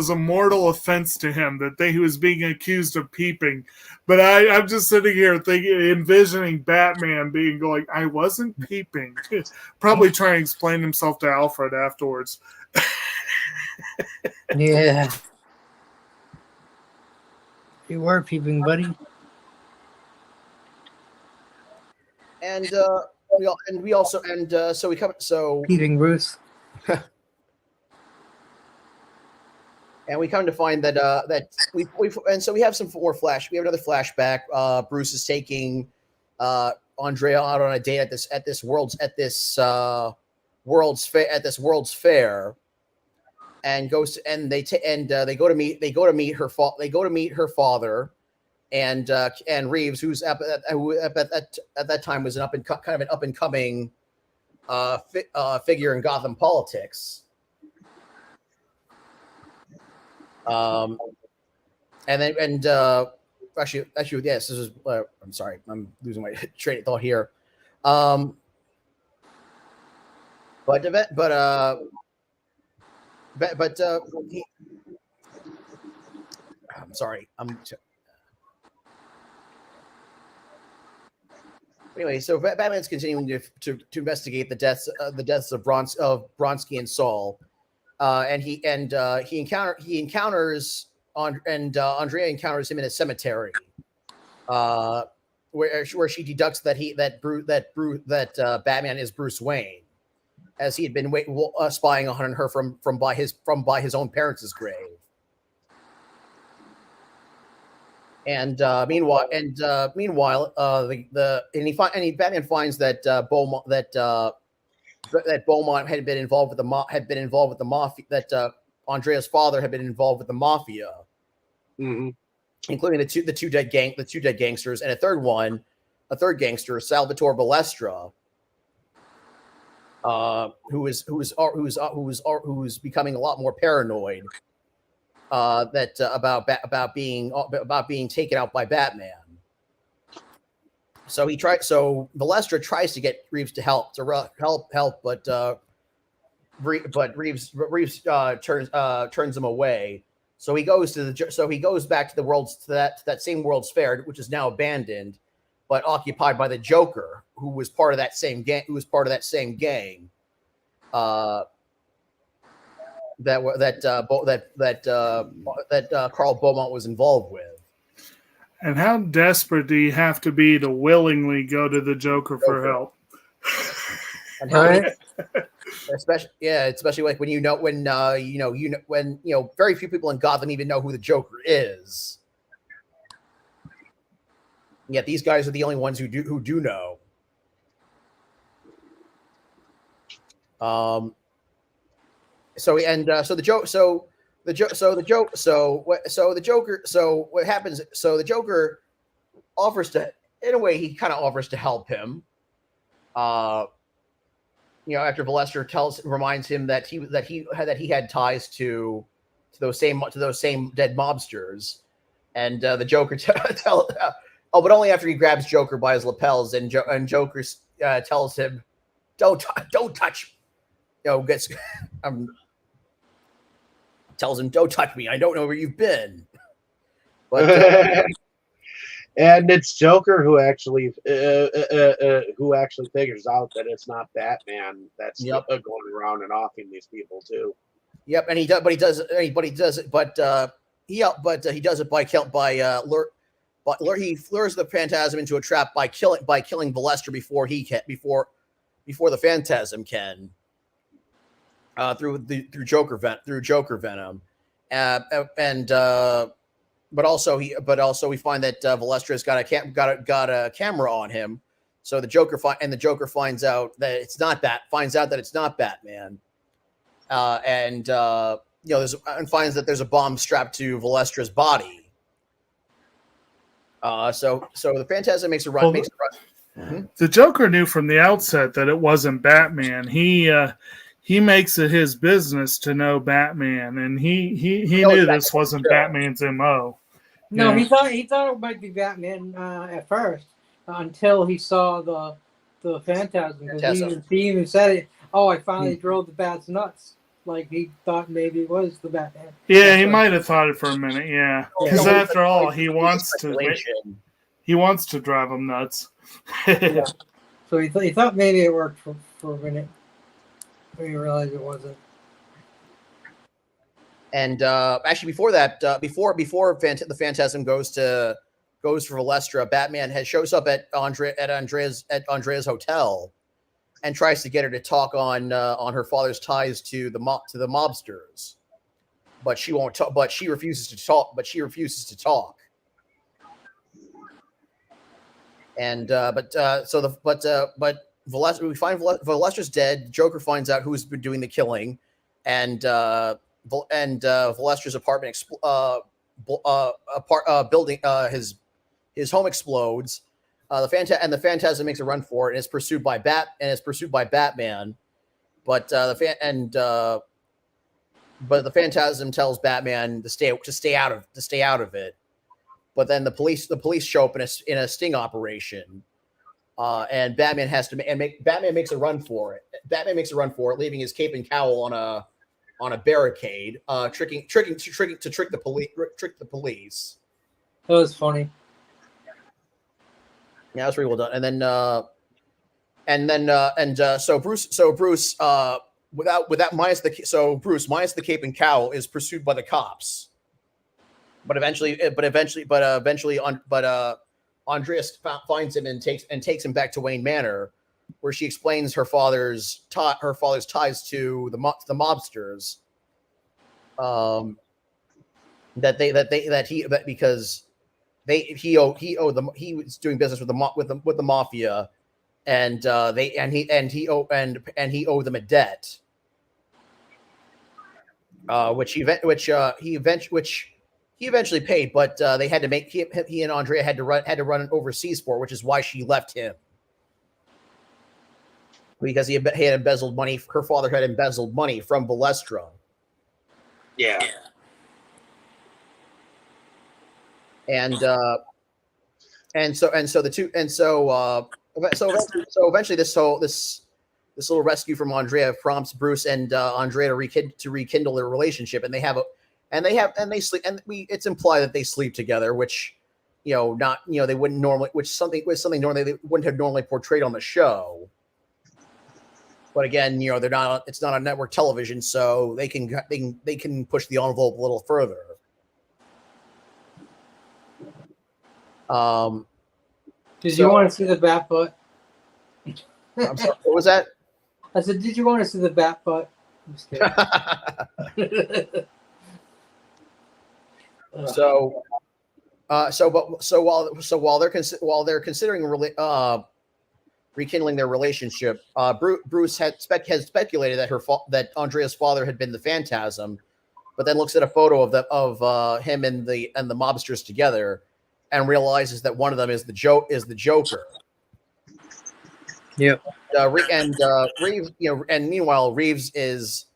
a mortal offense to him that he was being accused of peeping. But I'm just sitting here envisioning Batman being going, "I wasn't peeping." Probably trying to explain himself to Alfred afterwards. Yeah. You were peeping, buddy. And so we come. So peeping Bruce. And we come to find that we have some more flash. We have another flashback. Bruce is taking Andrea out on a date at this world's fair, and they go to meet her father, and Reeves, who at that time was an up and coming figure in Gotham politics. Actually, yes, this is. I'm sorry, I'm losing my train of thought here. I'm sorry. Anyway, so Batman's continuing to investigate the deaths of Bronsky and Saul, and he encounters Andrea encounters him in a cemetery, where she deducts that Batman is Bruce Wayne, as he had been spying on her from by his own parents' grave. And meanwhile, Batman finds that Beaumont had been involved with the mafia. That Andrea's father had been involved with the mafia, including the two dead gangsters, and a third gangster, Salvatore Balestra, who's becoming a lot more paranoid. About being taken out by Batman. So Balestra tries to get Reeves to help, but Reeves turns him away. So he goes back to that same World's Fair, which is now abandoned, but occupied by the Joker, who was part of that same gang. That Carl Beaumont was involved with. And how desperate do you have to be to willingly go to the Joker for help? And especially like when very few people in Gotham even know who the Joker is. And yet these guys are the only ones who do know. So the Joker offers to, in a way, he kind of offers to help him. After Balestra reminds him that he had ties to those same dead mobsters, and the Joker but only after he grabs Joker by his lapels, and Joker tells him, "Don't touch." Tells him, "Don't touch me. I don't know where you've been." But and it's Joker who actually figures out that it's not Batman that's going around and offing these people too. Yep, and he does it he lures the Phantasm into a trap by killing Balestra before the Phantasm can. Through Joker venom, but also we find that Valestra's got a camera on him, so the Joker finds out that it's not Batman, and finds that there's a bomb strapped to Valestra's body. So the Phantasm makes a run. The Joker knew from the outset that it wasn't Batman. He makes it his business to know Batman, and he knew this wasn't Batman's MO. No, he thought it might be Batman at first, until he saw the Phantasm. He even said it. Oh, I finally drove the Bat's nuts. Like he thought maybe it was the Batman. Yeah, he might have thought it for a minute. Yeah, because after all, he wants to drive him nuts. Yeah. So he thought maybe it worked for a minute. We realized it wasn't. And actually, before that, before the Phantasm goes for Balestra, Batman shows up at Andrea's hotel, and tries to get her to talk on her father's ties to the mobsters, but she won't talk. But she refuses to talk. And we find Valestra's dead. Joker finds out who's been doing the killing, and Valestra's apartment building his home explodes. The Phantasm makes a run for it and is pursued by Batman. But the Phantasm tells Batman to stay out of it. But then the police show up in a sting operation. And Batman makes a run for it. Leaving his cape and cowl on a barricade, tricking the police. That was funny. Yeah, that's pretty well done. So Bruce, without minus the cape and cowl is pursued by the cops. But eventually, Andreas finds him and takes him back to Wayne Manor, where she explains her father's ties to the mobsters. Because he was doing business with the mafia, and he owed them a debt, which he eventually paid, but they had to make he and Andrea had to run overseas for, which is why she left him, because he had embezzled money. Her father had embezzled money from Balestra. Yeah. So eventually this little rescue from Andrea prompts Bruce and Andrea to rekindle their relationship, and they sleep, and it's implied that they sleep together, which they wouldn't normally, normally they wouldn't have normally portrayed on the show. But again, they're not. It's not on network television, so they can push the envelope a little further. Did you want to see the bat butt? I'm sorry, what was that? I said, did you want to see the bat butt? I'm just kidding. While they're considering rekindling their relationship, Bruce has speculated that Andrea's father had been the Phantasm, but then looks at a photo of him and the mobsters together, and realizes that one of them is the Joker. Yep. Reeves, and meanwhile, Reeves is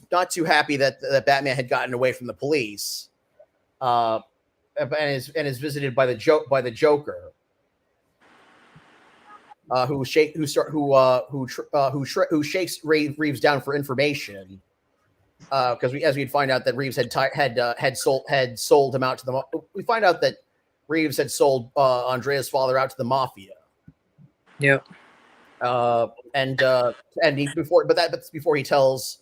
not too happy that Batman had gotten away from the police, and is visited by the Joker, who shakes Reeves down for information, because we'd find out that Reeves had sold him out to the. We find out that Reeves had sold Andrea's father out to the mafia. Yep. Before he tells,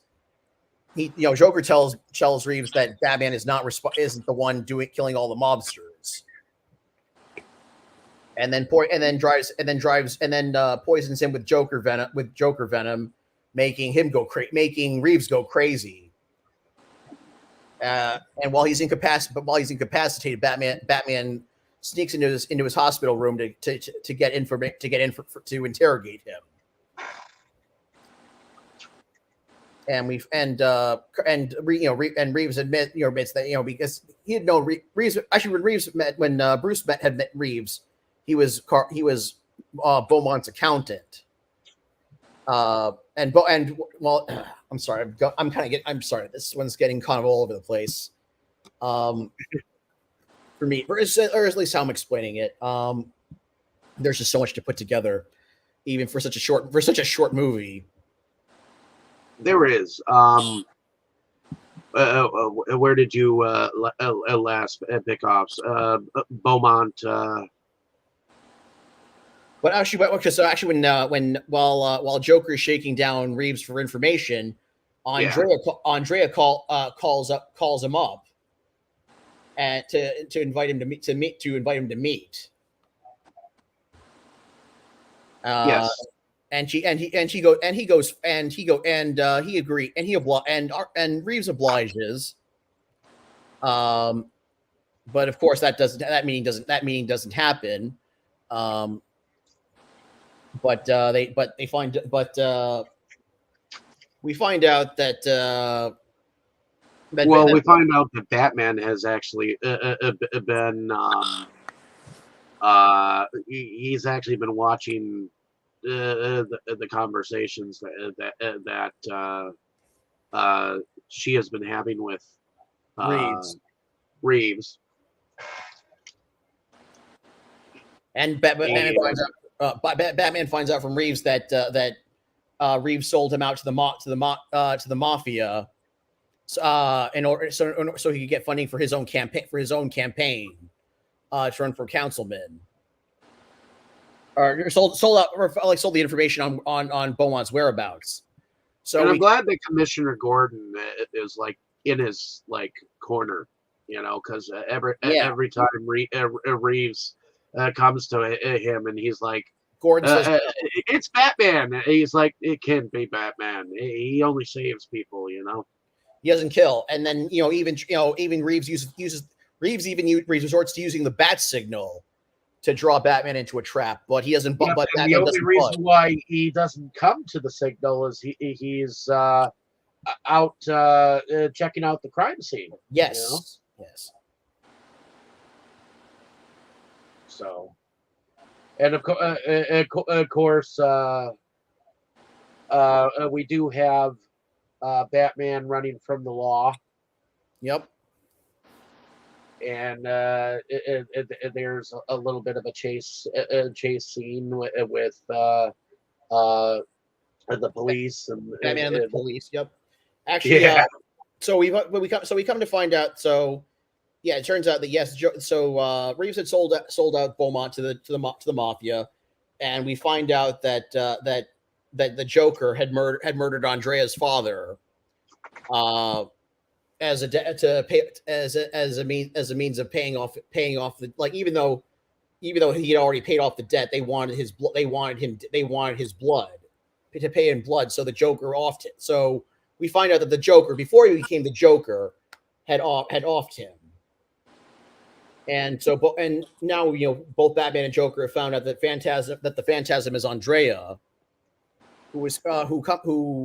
Joker tells Reeves that Batman isn't the one killing all the mobsters, and then poisons him with Joker venom, making Reeves go crazy. And while he's incapacitated, Batman sneaks into his hospital room to interrogate him. And Reeves admits that because he had known Reeves. Actually, when Bruce had met Reeves, he was Beaumont's accountant. I'm sorry, I'm sorry. This one's getting kind of all over the place. For me, or at least how I'm explaining it. There's just so much to put together, even for such a short movie. There is. Where did you last pick off? Beaumont. But actually, while Joker is shaking down Reeves for information, Andrea calls him up, and to invite him to meet. Yes. And he agrees, and Reeves obliges. But of course that meeting doesn't happen. We find out that we find out that Batman has actually been he's actually been watching the conversations that she has been having with Reeves. And Batman finds out from Reeves that Reeves sold him out to the mafia, in order so he could get funding for his own campaign to run for councilman. Or sold the information on Beaumont's whereabouts. So and I'm glad that Commissioner Gordon is like in his like corner, because every time Reeves comes to him and he's like, Gordon says, "It's Batman." He's like, "It can't be Batman. He only saves people." He doesn't kill, and then even Reeves resorts to using the bat signal to draw Batman into a trap, but he doesn't. Yep, But the only reason why he doesn't come to the signal is he's out checking out the crime scene. Yes, yes. So, and of course, we do have Batman running from the law. Yep. And there's a little bit of a chase scene with the police and Batman and the police. Yep. Actually, yeah. So we come to find out. So yeah, it turns out that yes. So Reeves had sold out Beaumont to the mafia, and we find out that the Joker had murdered Andrea's father. As a means of paying off the, like, even though he had already paid off the debt, they wanted his blood to pay in blood, so the Joker offed it. So we find out that the Joker, before he became the Joker, had offed him. And so and now both Batman and Joker have found out that the Phantasm is Andrea, who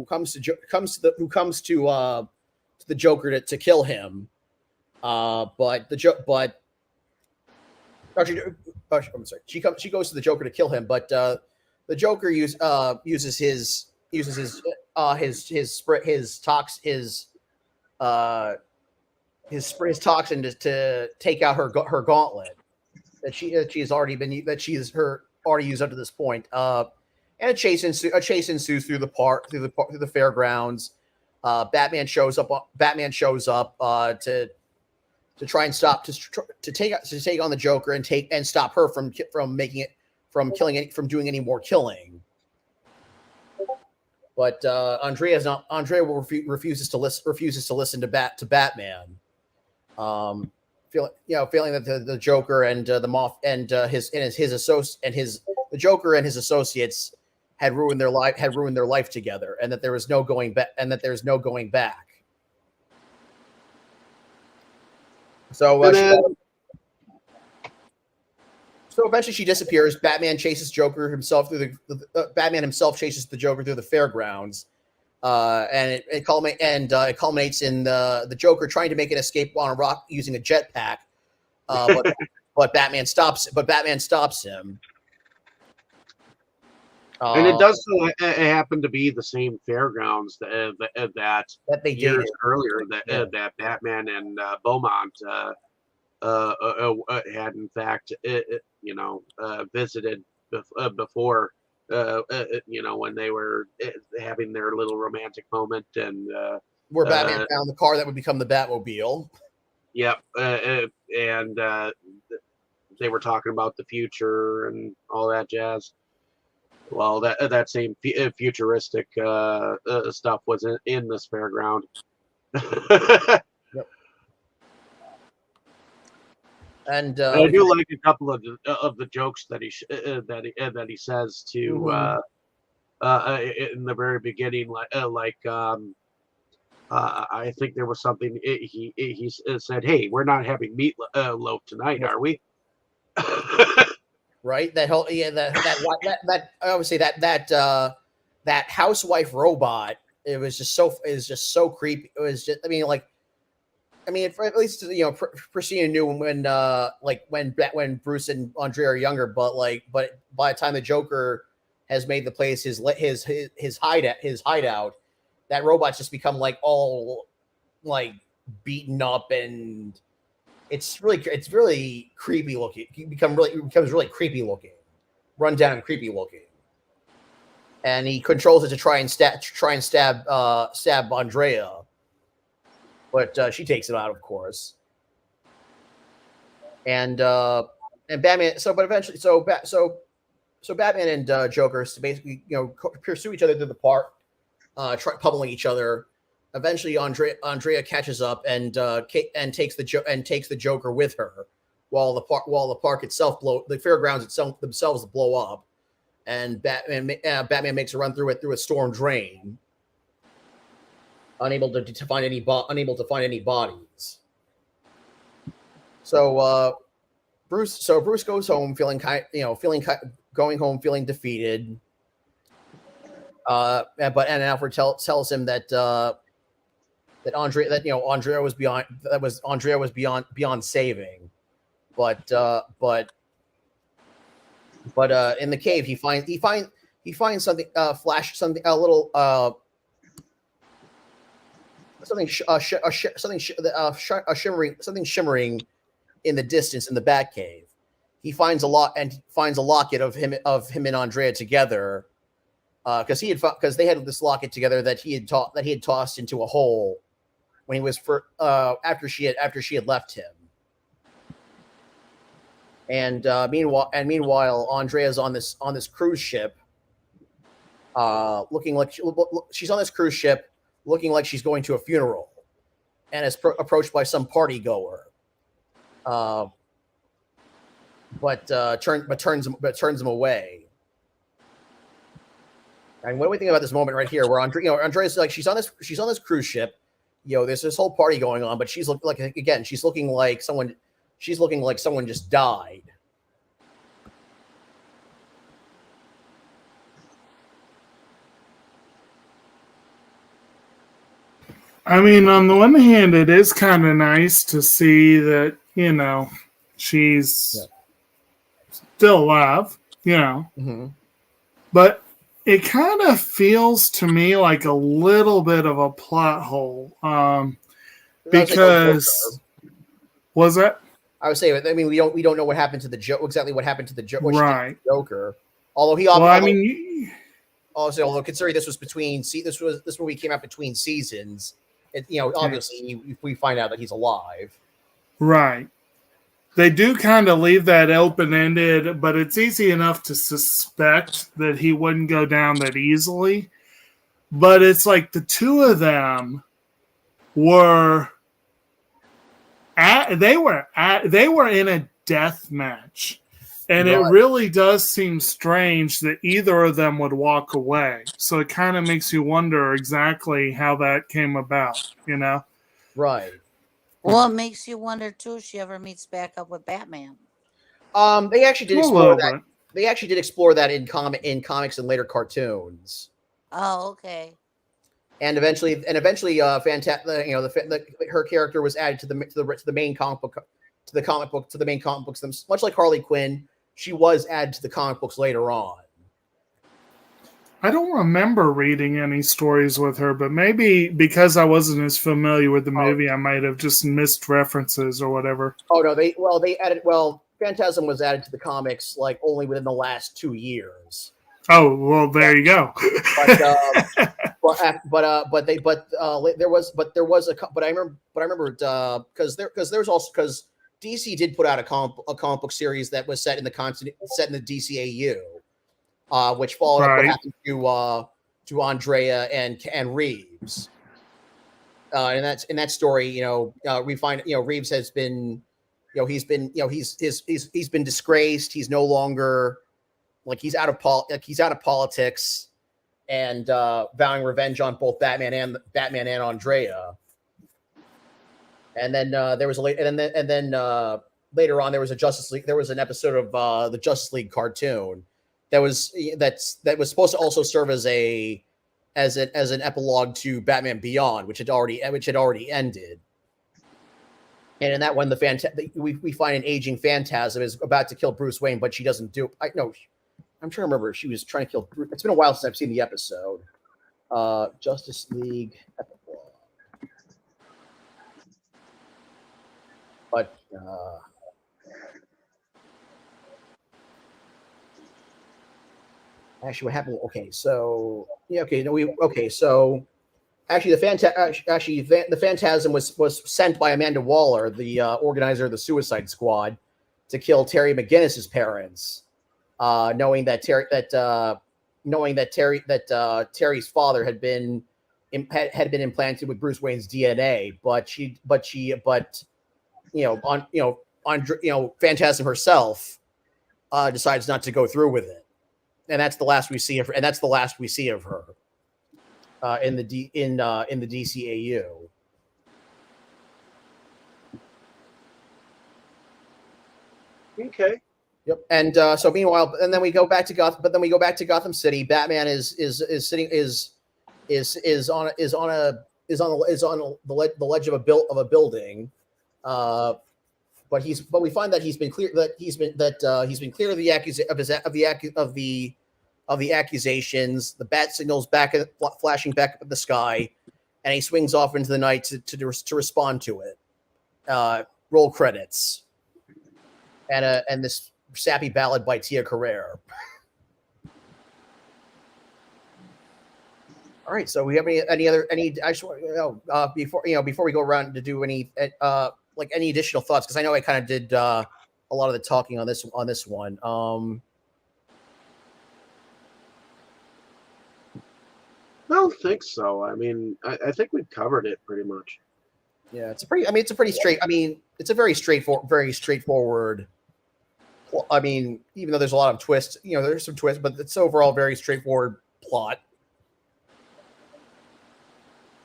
comes to the Joker to kill him, but I'm sorry. She goes to the Joker to kill him, but the Joker uses his toxin to take out her gauntlet that she's already used up to this point. And a chase ensues through the fairgrounds. Batman shows up to try and stop to take on the Joker and stop her from doing any more killing. But Andrea refuses to listen to Batman. Feeling that the Joker and the Joker and his associates had ruined their life together, and that there was no going back, So eventually she disappears. Batman chases Joker himself Batman himself chases the Joker through the fairgrounds, and it culminates in the Joker trying to make an escape on a rock using a jetpack, but Batman stops him. And it does happen to be the same fairgrounds that they years did earlier that Batman and Beaumont had in fact visited before when they were having their little romantic moment, and where Batman found the car that would become the Batmobile. Yep, and they were talking about the future and all that jazz. Well, that same futuristic stuff was in this fairground. Yep. And I do like a couple of the jokes that he says to in the very beginning, I think there was something he said, "Hey, we're not having meatloaf tonight, are we?" Right, that whole that I would say that housewife robot. It was just so creepy. It was just, at least Christina knew when Bruce and Andrea are younger, but by the time the Joker has made the place his hideout, that robot's just become all beaten up, and it's really creepy looking. It becomes really creepy looking, run down and creepy looking. And he controls it to try and stab Andrea. but she takes him out, of course. And Batman. So, but eventually, so Batman and Joker basically, pursue each other through the park, pummeling each other. Eventually, Andrea catches up and takes the Joker with her, while the park itself the fairgrounds themselves blow up, and Batman makes a run through a storm drain, unable to find any bodies. So Bruce goes home feeling going home feeling defeated. And Alfred tells him that Andrea was beyond saving, but in the cave he finds something shimmering in the distance in the Batcave. He finds a locket of him and Andrea together, because they had this locket together that he had tossed into a hole when he was after she had left him. And meanwhile, Andrea's on this cruise ship, looking like she's on this cruise ship, looking like she's going to a funeral, and is approached by some party goer. But turns him away. And what do we think about this moment right here, where Andrea's like she's on this cruise ship, there's this whole party going on, but she's looking like someone just died. I mean, on the one hand, it is kind of nice to see that, she's still alive, Mm-hmm. But it kind of feels to me like a little bit of a plot hole. Because was that? I would say, I mean, we don't know what happened to the exactly what happened to the right. Joker. Although he, although considering this movie came out between seasons, obviously we find out that he's alive. Right. They do kind of leave that open-ended, but it's easy enough to suspect that he wouldn't go down that easily. But it's like the two of them were they were in a death match. And right. It really does seem strange that either of them would walk away. So it kind of makes you wonder exactly how that came about, Right. Well, it makes you wonder too if she ever meets back up with Batman. They actually did explore that. They actually did explore that in comics and later cartoons. Oh, okay. And eventually, her character was added to the main comic book, to the main comic books. Much like Harley Quinn, she was added to the comic books later on. I don't remember reading any stories with her, but maybe because I wasn't as familiar with the movie, I might have just missed references or whatever. Oh no, Phantasm was added to the comics like only within the last 2 years. Oh well, there you go. But I remember because DC did put out a comic book series that was set in the DCAU. Which followed up what happened to Andrea and Reeves. And that's in that story, we find Reeves has been, he's been disgraced. He's no longer he's out of politics, and vowing revenge on both Batman and Andrea. And then later on there was an episode of the Justice League cartoon that was supposed to also serve as an epilogue to Batman Beyond, which had already ended. And in that one, we find an aging Phantasm is about to kill Bruce Wayne, but she doesn't do. I'm trying to remember if she was trying to kill Bruce. It's been a while since I've seen the episode. Justice League epilogue, but. Actually, what happened? Okay, so Actually, the Phantasm was sent by Amanda Waller, the organizer of the Suicide Squad, to kill Terry McGinnis's parents, knowing that Terry's father had been implanted with Bruce Wayne's DNA, but Phantasm herself decides not to go through with it, and that's the last we see of her. And that's the last we see of her. In the DCAU. Okay. Yep. And so meanwhile, and then we go back to Gotham. But then we go back to Gotham City. Batman is on the ledge of a building. But we find that he's been cleared of the accusations. The bat signals flashing back up in the sky, and he swings off into the night to respond to it. Roll credits, and this sappy ballad by Tia Carrere. All right, so we have any other I just want to know before we go around to do any any additional thoughts, because I know I kind of did a lot of the talking on this one. I don't think so. I mean, I think we've covered it pretty much. Yeah, it's a very straightforward. I mean, even though there's a lot of twists, there's some twists, but it's overall very straightforward plot.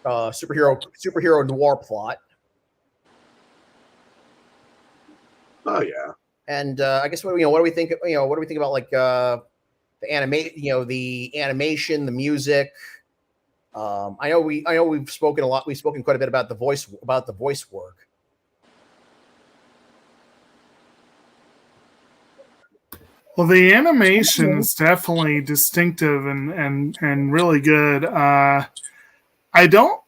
Superhero noir plot. Oh yeah. And I guess what do we think? What do we think about the the animation, the music? I know we've spoken a lot. We've spoken quite a bit about the voice work. Well, the animation is definitely distinctive and really good. I don't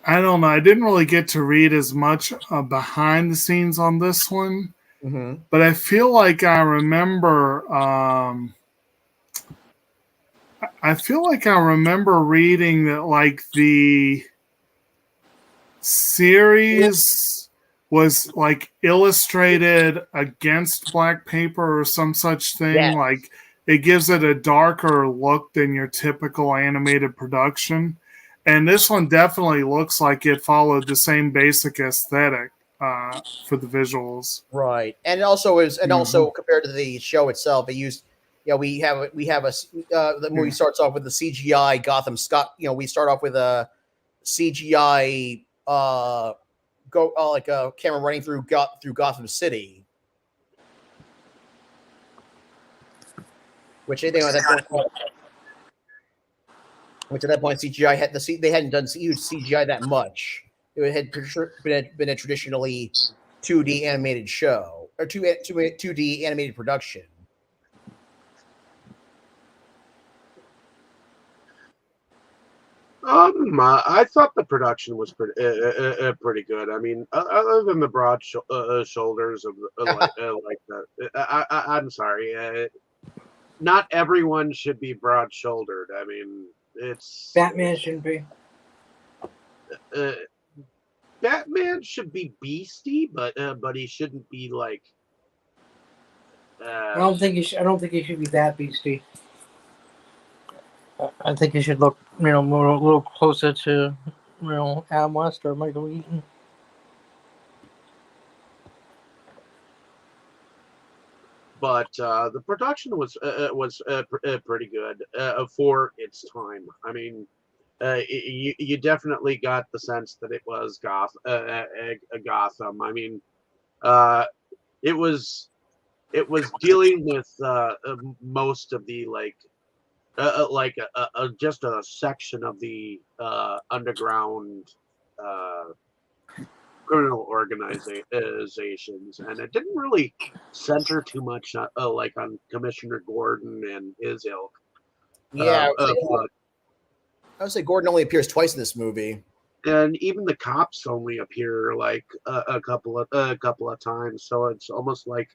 know. I didn't really get to read as much behind the scenes on this one, but I feel like I remember. I feel like I remember reading that the series was illustrated against black paper or some such thing. Yes. It gives it a darker look than your typical animated production. And this one definitely looks like it followed the same basic aesthetic for the visuals. Right. And also also compared to the show itself, it used the movie starts off with the CGI Gotham Scott. We start off with a CGI a camera running through Gotham City, which at that point CGI they hadn't done huge CGI that much. It had been a traditionally 2D animated show or 2D animated production. I thought the production was pretty good. I mean, other than the broad shoulders of I'm sorry. Not everyone should be broad-shouldered. I mean, it's Batman shouldn't be. Batman should be beastie, but he shouldn't be like. I don't think he should be that beastie. I think he should look, a little closer to, Adam West or Michael Eaton. But the production was pretty good for its time. I mean, you definitely got the sense that it was Gotham. I mean, it was dealing with most of the just a section of the underground criminal organizations, and it didn't really center too much on Commissioner Gordon and his ilk. Yeah, I would say Gordon only appears twice in this movie, and even the cops only appear a couple of times. So it's almost like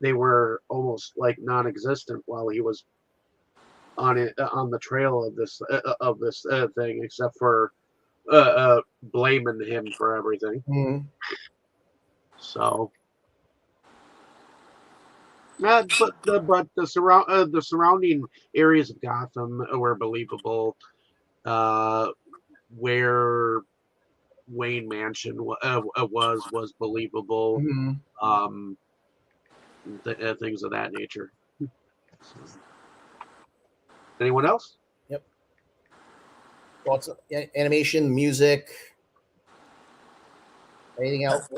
they were almost non-existent while he was on it on the trail of this thing, except for blaming him for everything. Mhm. So, but the surrounding areas of Gotham were believable. Where Wayne Mansion was believable. Mhm. Things of that nature. So, anyone else? Yep. Thoughts? Animation, music, anything else?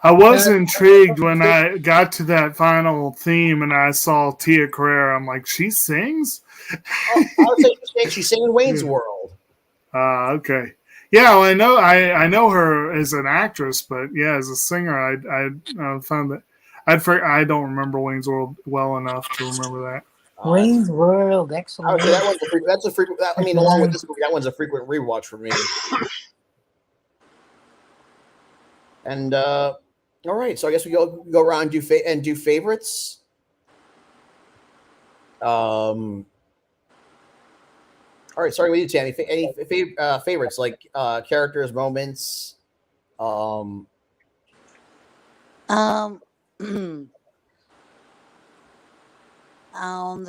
I was intrigued when I got to that final theme and I saw Tia Carrere. I'm like, she sings? I would say she's singing Wayne's World. Okay. Yeah, well, I know her as an actress, but yeah, as a singer, I found that I don't remember Wayne's World well enough to remember that. Wayne's World, I excellent. would say that one's a frequent. I mean, along with this movie, that one's a frequent rewatch for me. And all right, so I guess we go around and do favorites. All right, sorry, with you, Tammy. Any favorites like characters, moments? The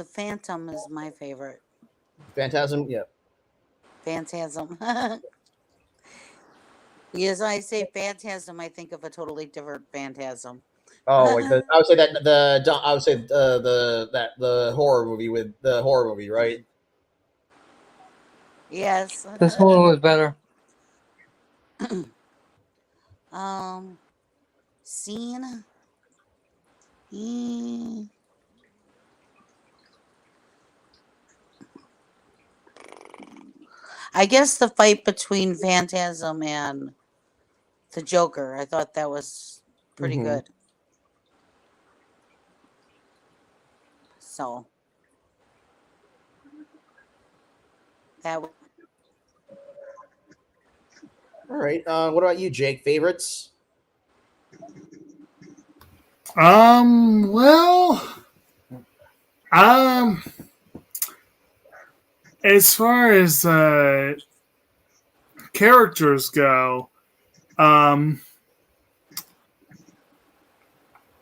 Phantom is my favorite. Phantasm, yeah. Phantasm. Yes, I say Phantasm, I think of a totally different Phantasm. Oh, like I would say the horror movie, right? Yes. This one was better. Scene. I guess the fight between Phantasm and the Joker, I thought that was pretty good. So that. All right. What about you, Jake? Favorites? Well, as far as characters go,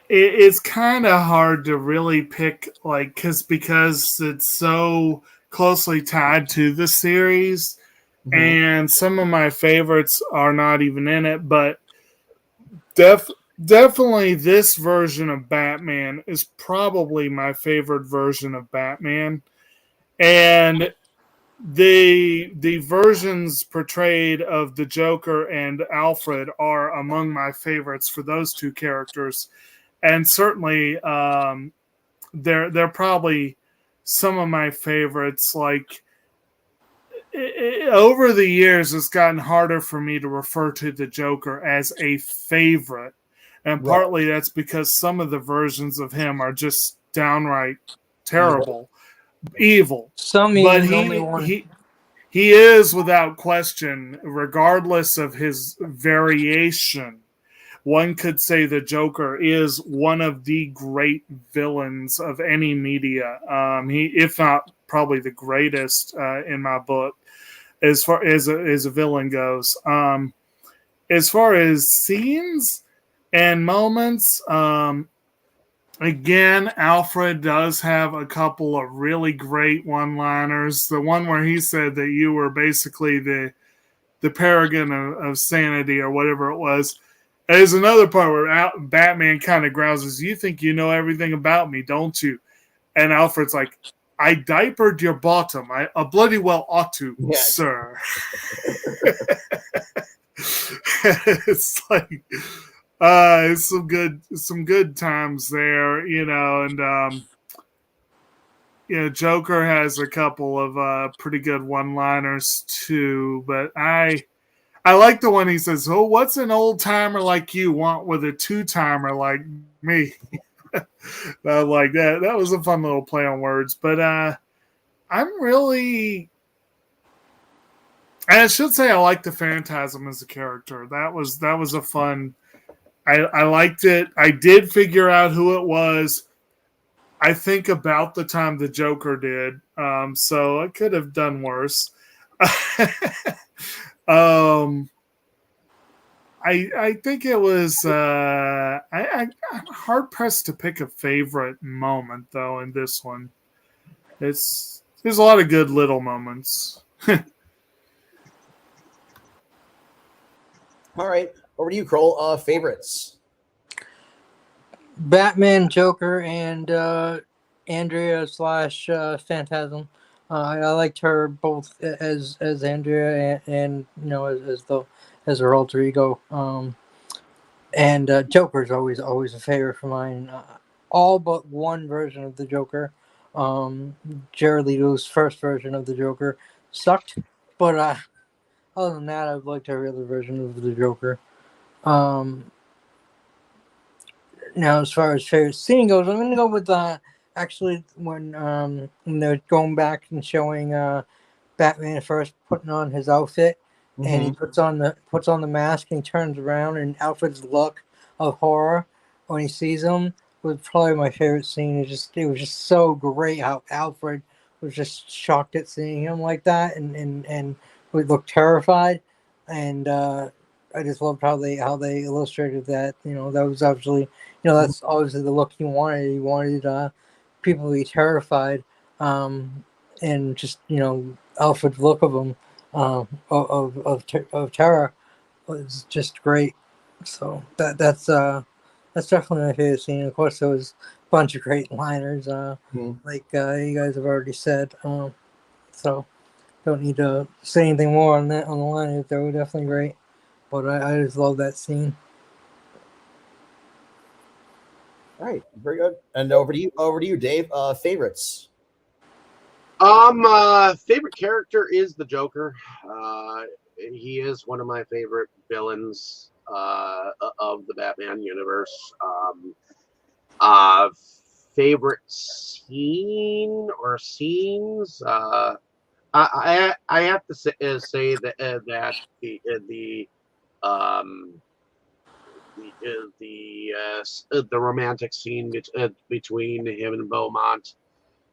it's kind of hard to really pick, like, because it's so closely tied to the series, and some of my favorites are not even in it, but definitely this version of Batman is probably my favorite version of Batman. And the versions portrayed of the Joker and Alfred are among my favorites for those two characters. And certainly they're probably some of my favorites. Like over the years, it's gotten harder for me to refer to the Joker as a favorite. And partly that's because some of the versions of him are just downright terrible, evil. But he is, without question, regardless of his variation, one could say the Joker is one of the great villains of any media. He, if not probably the greatest in my book, as far as a villain goes. As far as scenes and moments, again, Alfred does have a couple of really great one-liners. The one where he said that you were basically the paragon of sanity or whatever it was. There's another part where Batman kind of grouses, "You think you know everything about me, don't you?" And Alfred's like, "I diapered your bottom. I bloody well ought to, sir." It's like it's some good times there, and Joker has a couple of pretty good one-liners too, but I like the one he says, "Oh, what's an old timer like you want with a two-timer like me?" I like that. That was a fun little play on words. But I'm really, and I should say, I like the Phantasm as a character. That was a fun. I liked it. I did figure out who it was I think about the time the Joker did, so I could have done worse. I think it was I'm hard pressed to pick a favorite moment though in this one. There's a lot of good little moments. All right, over to you, Kroll. Favorites. Batman, Joker, and Andrea slash Phantasm. I liked her both as Andrea and as her alter ego. And Joker's always a favorite for mine. All but one version of the Joker. Jared Leto's first version of the Joker sucked, but other than that, I've liked every other version of the Joker. Now, as far as favorite scene goes, I'm going to go with actually when they're going back and showing Batman first putting on his outfit, and he puts on the mask and he turns around, and Alfred's look of horror when he sees him was probably my favorite scene. It was just so great how Alfred was just shocked at seeing him like that, and would look terrified, and I just loved how they illustrated that. That was actually that's obviously the look he wanted. He wanted people to be terrified, and just Alfred's look of him of terror was just great. So that's definitely my favorite scene. Of course, there was a bunch of great liners, like you guys have already said. So don't need to say anything more on that on the liners. They were definitely great. But I just love that scene. All right, very good. And over to you, Dave. Favorites. Favorite character is the Joker. He is one of my favorite villains of the Batman universe. Favorite scene or scenes. I have to say that um, the romantic scene between him and Beaumont,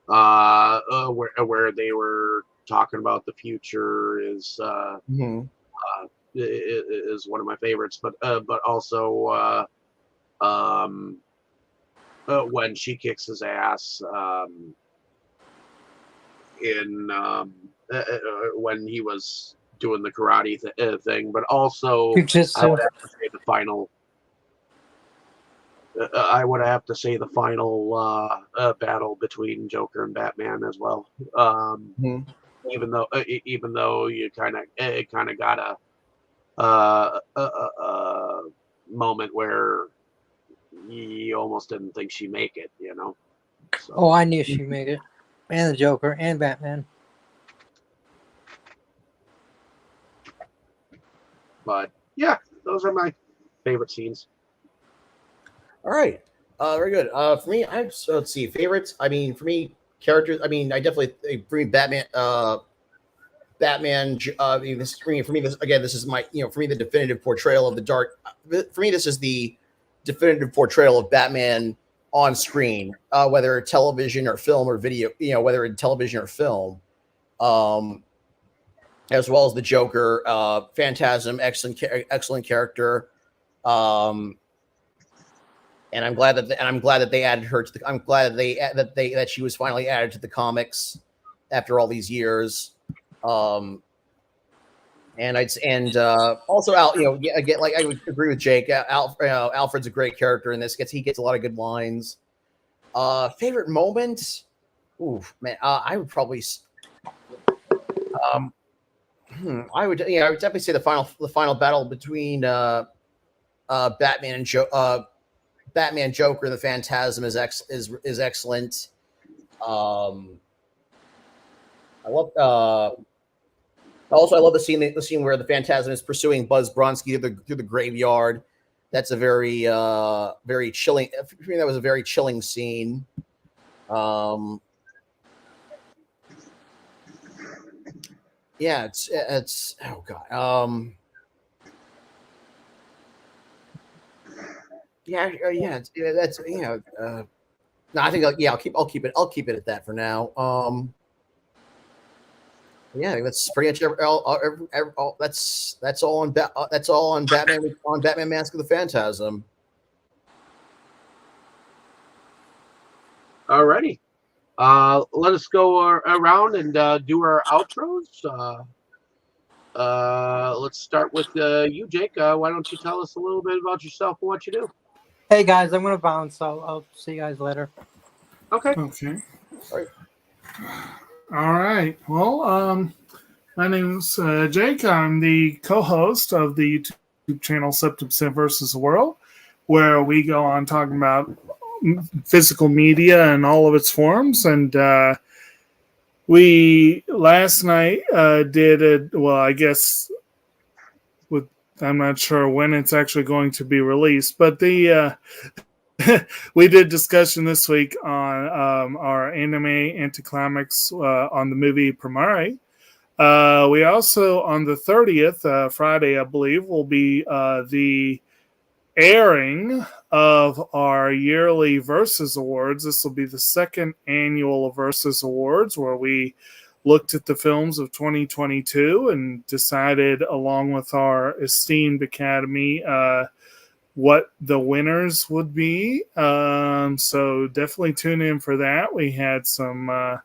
where they were talking about the future is one of my favorites. But also when she kicks his ass in when he was doing the karate thing, but also I would have to say the final. I would have to say the final battle between Joker and Batman as well. Even though you kind of got a moment where you almost didn't think she'd make it, So. Oh, I knew she'd make it, and the Joker and Batman. But yeah, those are my favorite scenes. All right, very good. For me, let's see favorites. I mean, for me, characters. I mean, I definitely for me, Batman. Batman. I mean, this for me. This again. This is my. For me, the definitive portrayal of the dark. For me, this is the definitive portrayal of Batman on screen, whether television or film or video. Whether in television or film. As well as the Joker, Phantasm, excellent character. And I'm glad that they added her to the. I'm glad that she was finally added to the comics after all these years. Also Al, again, like I would agree with Jake. Alfred's a great character in this. He gets a lot of good lines. Favorite moment? Ooh, man, I would probably. I would definitely say the final battle between Batman and Batman, Joker, the Phantasm is excellent. I love. Also, I love the scene where the Phantasm is pursuing Buzz Bronski through the graveyard. That's a very very chilling. For me, that was a very chilling scene. Yeah, it's oh god. That's No, I think I'll keep it at that for now. Yeah, I think that's pretty much that's all on Batman Mask of the Phantasm. Alrighty. Let us go around and do our outros. Let's start with you, Jake. Why don't you tell us a little bit about yourself and what you do? Hey guys, I'm gonna bounce. I'll see you guys later. Okay. Okay. All right. All right. Well, my name's Jake. I'm the co-host of the YouTube channel SeptumSin versus the World, where we go on talking about physical media and all of its forms. And we last night did it. Well, I guess I'm not sure when it's actually going to be released, but the we did discussion this week on our anime anticlimax on the movie Primari. We also, on the 30th, Friday, I believe, will be the airing of our yearly Versus Awards. This will be the second annual Versus Awards, where we looked at the films of 2022 and decided, along with our esteemed Academy, what the winners would be. So definitely tune in for that. We had some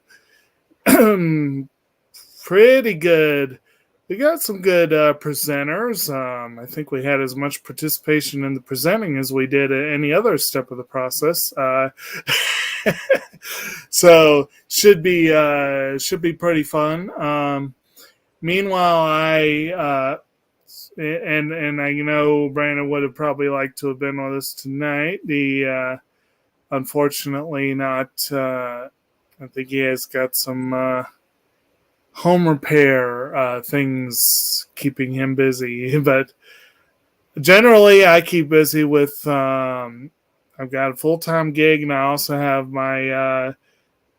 pretty good. We got some good presenters. I think we had as much participation in the presenting as we did at any other step of the process. So should be pretty fun. Meanwhile, and I know Brandon would have probably liked to have been with us tonight. Unfortunately not. I think he has got some home repair things keeping him busy, but generally I keep busy with I've got a full-time gig, and I also have my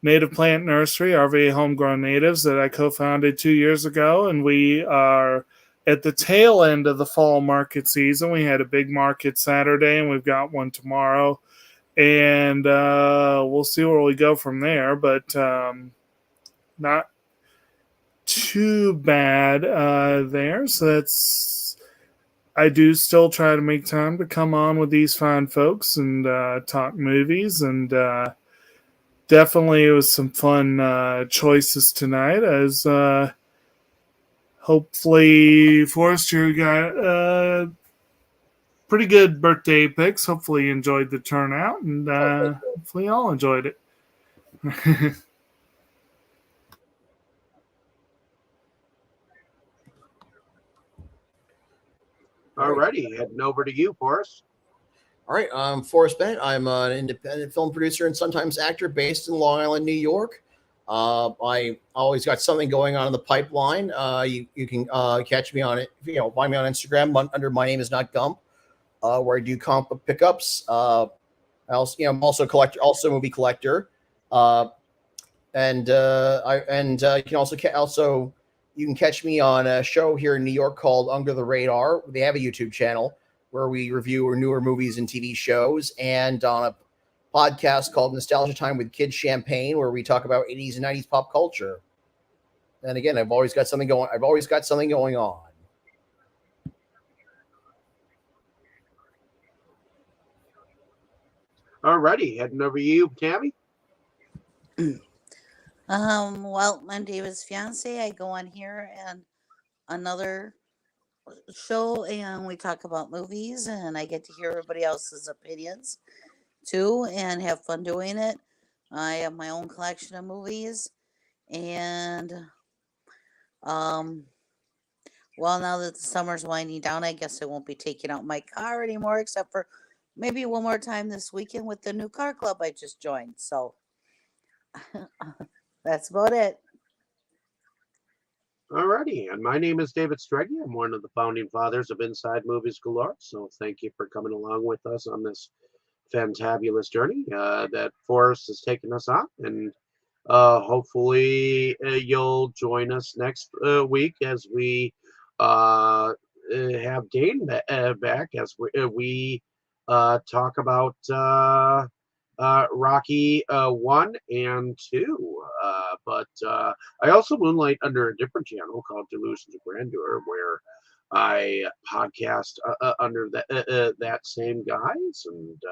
native plant nursery, RVA Homegrown Natives, that I co-founded 2 years ago, and we are at the tail end of the fall market season. We had a big market Saturday, and we've got one tomorrow, and we'll see where we go from there, but not too bad there. So I do still try to make time to come on with these fine folks and talk movies, and definitely it was some fun choices tonight, as hopefully Forrest, you got pretty good birthday picks. Hopefully you enjoyed the turnout, and hopefully you all enjoyed it. Alrighty, heading over to you, Forrest. All right, I'm Forrest Bennett. I'm an independent film producer and sometimes actor based in Long Island, New York. I always got something going on in the pipeline. You can catch me on it. Find me on Instagram under My Name Is Not Gump, where I do comic book pickups. I'm also movie collector, and you can also you can catch me on a show here in New York called Under the Radar. They have a YouTube channel where we review newer movies and TV shows, and on a podcast called Nostalgia Time with Kid Champagne, where we talk about 80s and 90s pop culture. And again, I've always got something going on. Alrighty, heading over to you, Tammy. Well, I'm David's fiance. I go on here and another show, and we talk about movies, and I get to hear everybody else's opinions too, and have fun doing it. I have my own collection of movies, and well, now that the summer's winding down, I guess I won't be taking out my car anymore, except for maybe one more time this weekend with the new car club I just joined. So that's about it. Alrighty, and my name is David Streggy. I'm one of the founding fathers of Inside Movies Galore. So thank you for coming along with us on this fantabulous journey that Forrest has taken us on, and hopefully you'll join us next week as we have Dane back as we talk about Rocky 1 and 2. But I also moonlight under a different channel called Delusions of Grandeur, where I podcast under that same guise and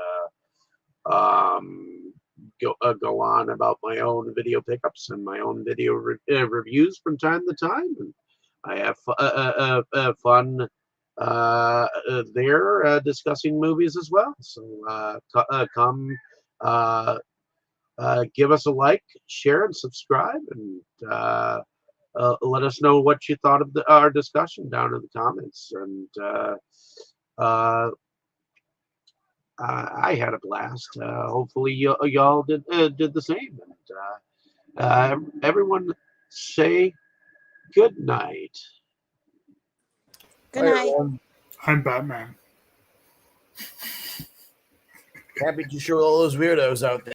go on about my own video pickups and my own video reviews from time to time. And I have fun there discussing movies as well. So come give us a like, share, and subscribe, and let us know what you thought of our discussion down in the comments. And I had a blast. Hopefully, y'all did the same. And everyone, say good night. Good night. I'm Batman. Can't be too sure all those weirdos out there.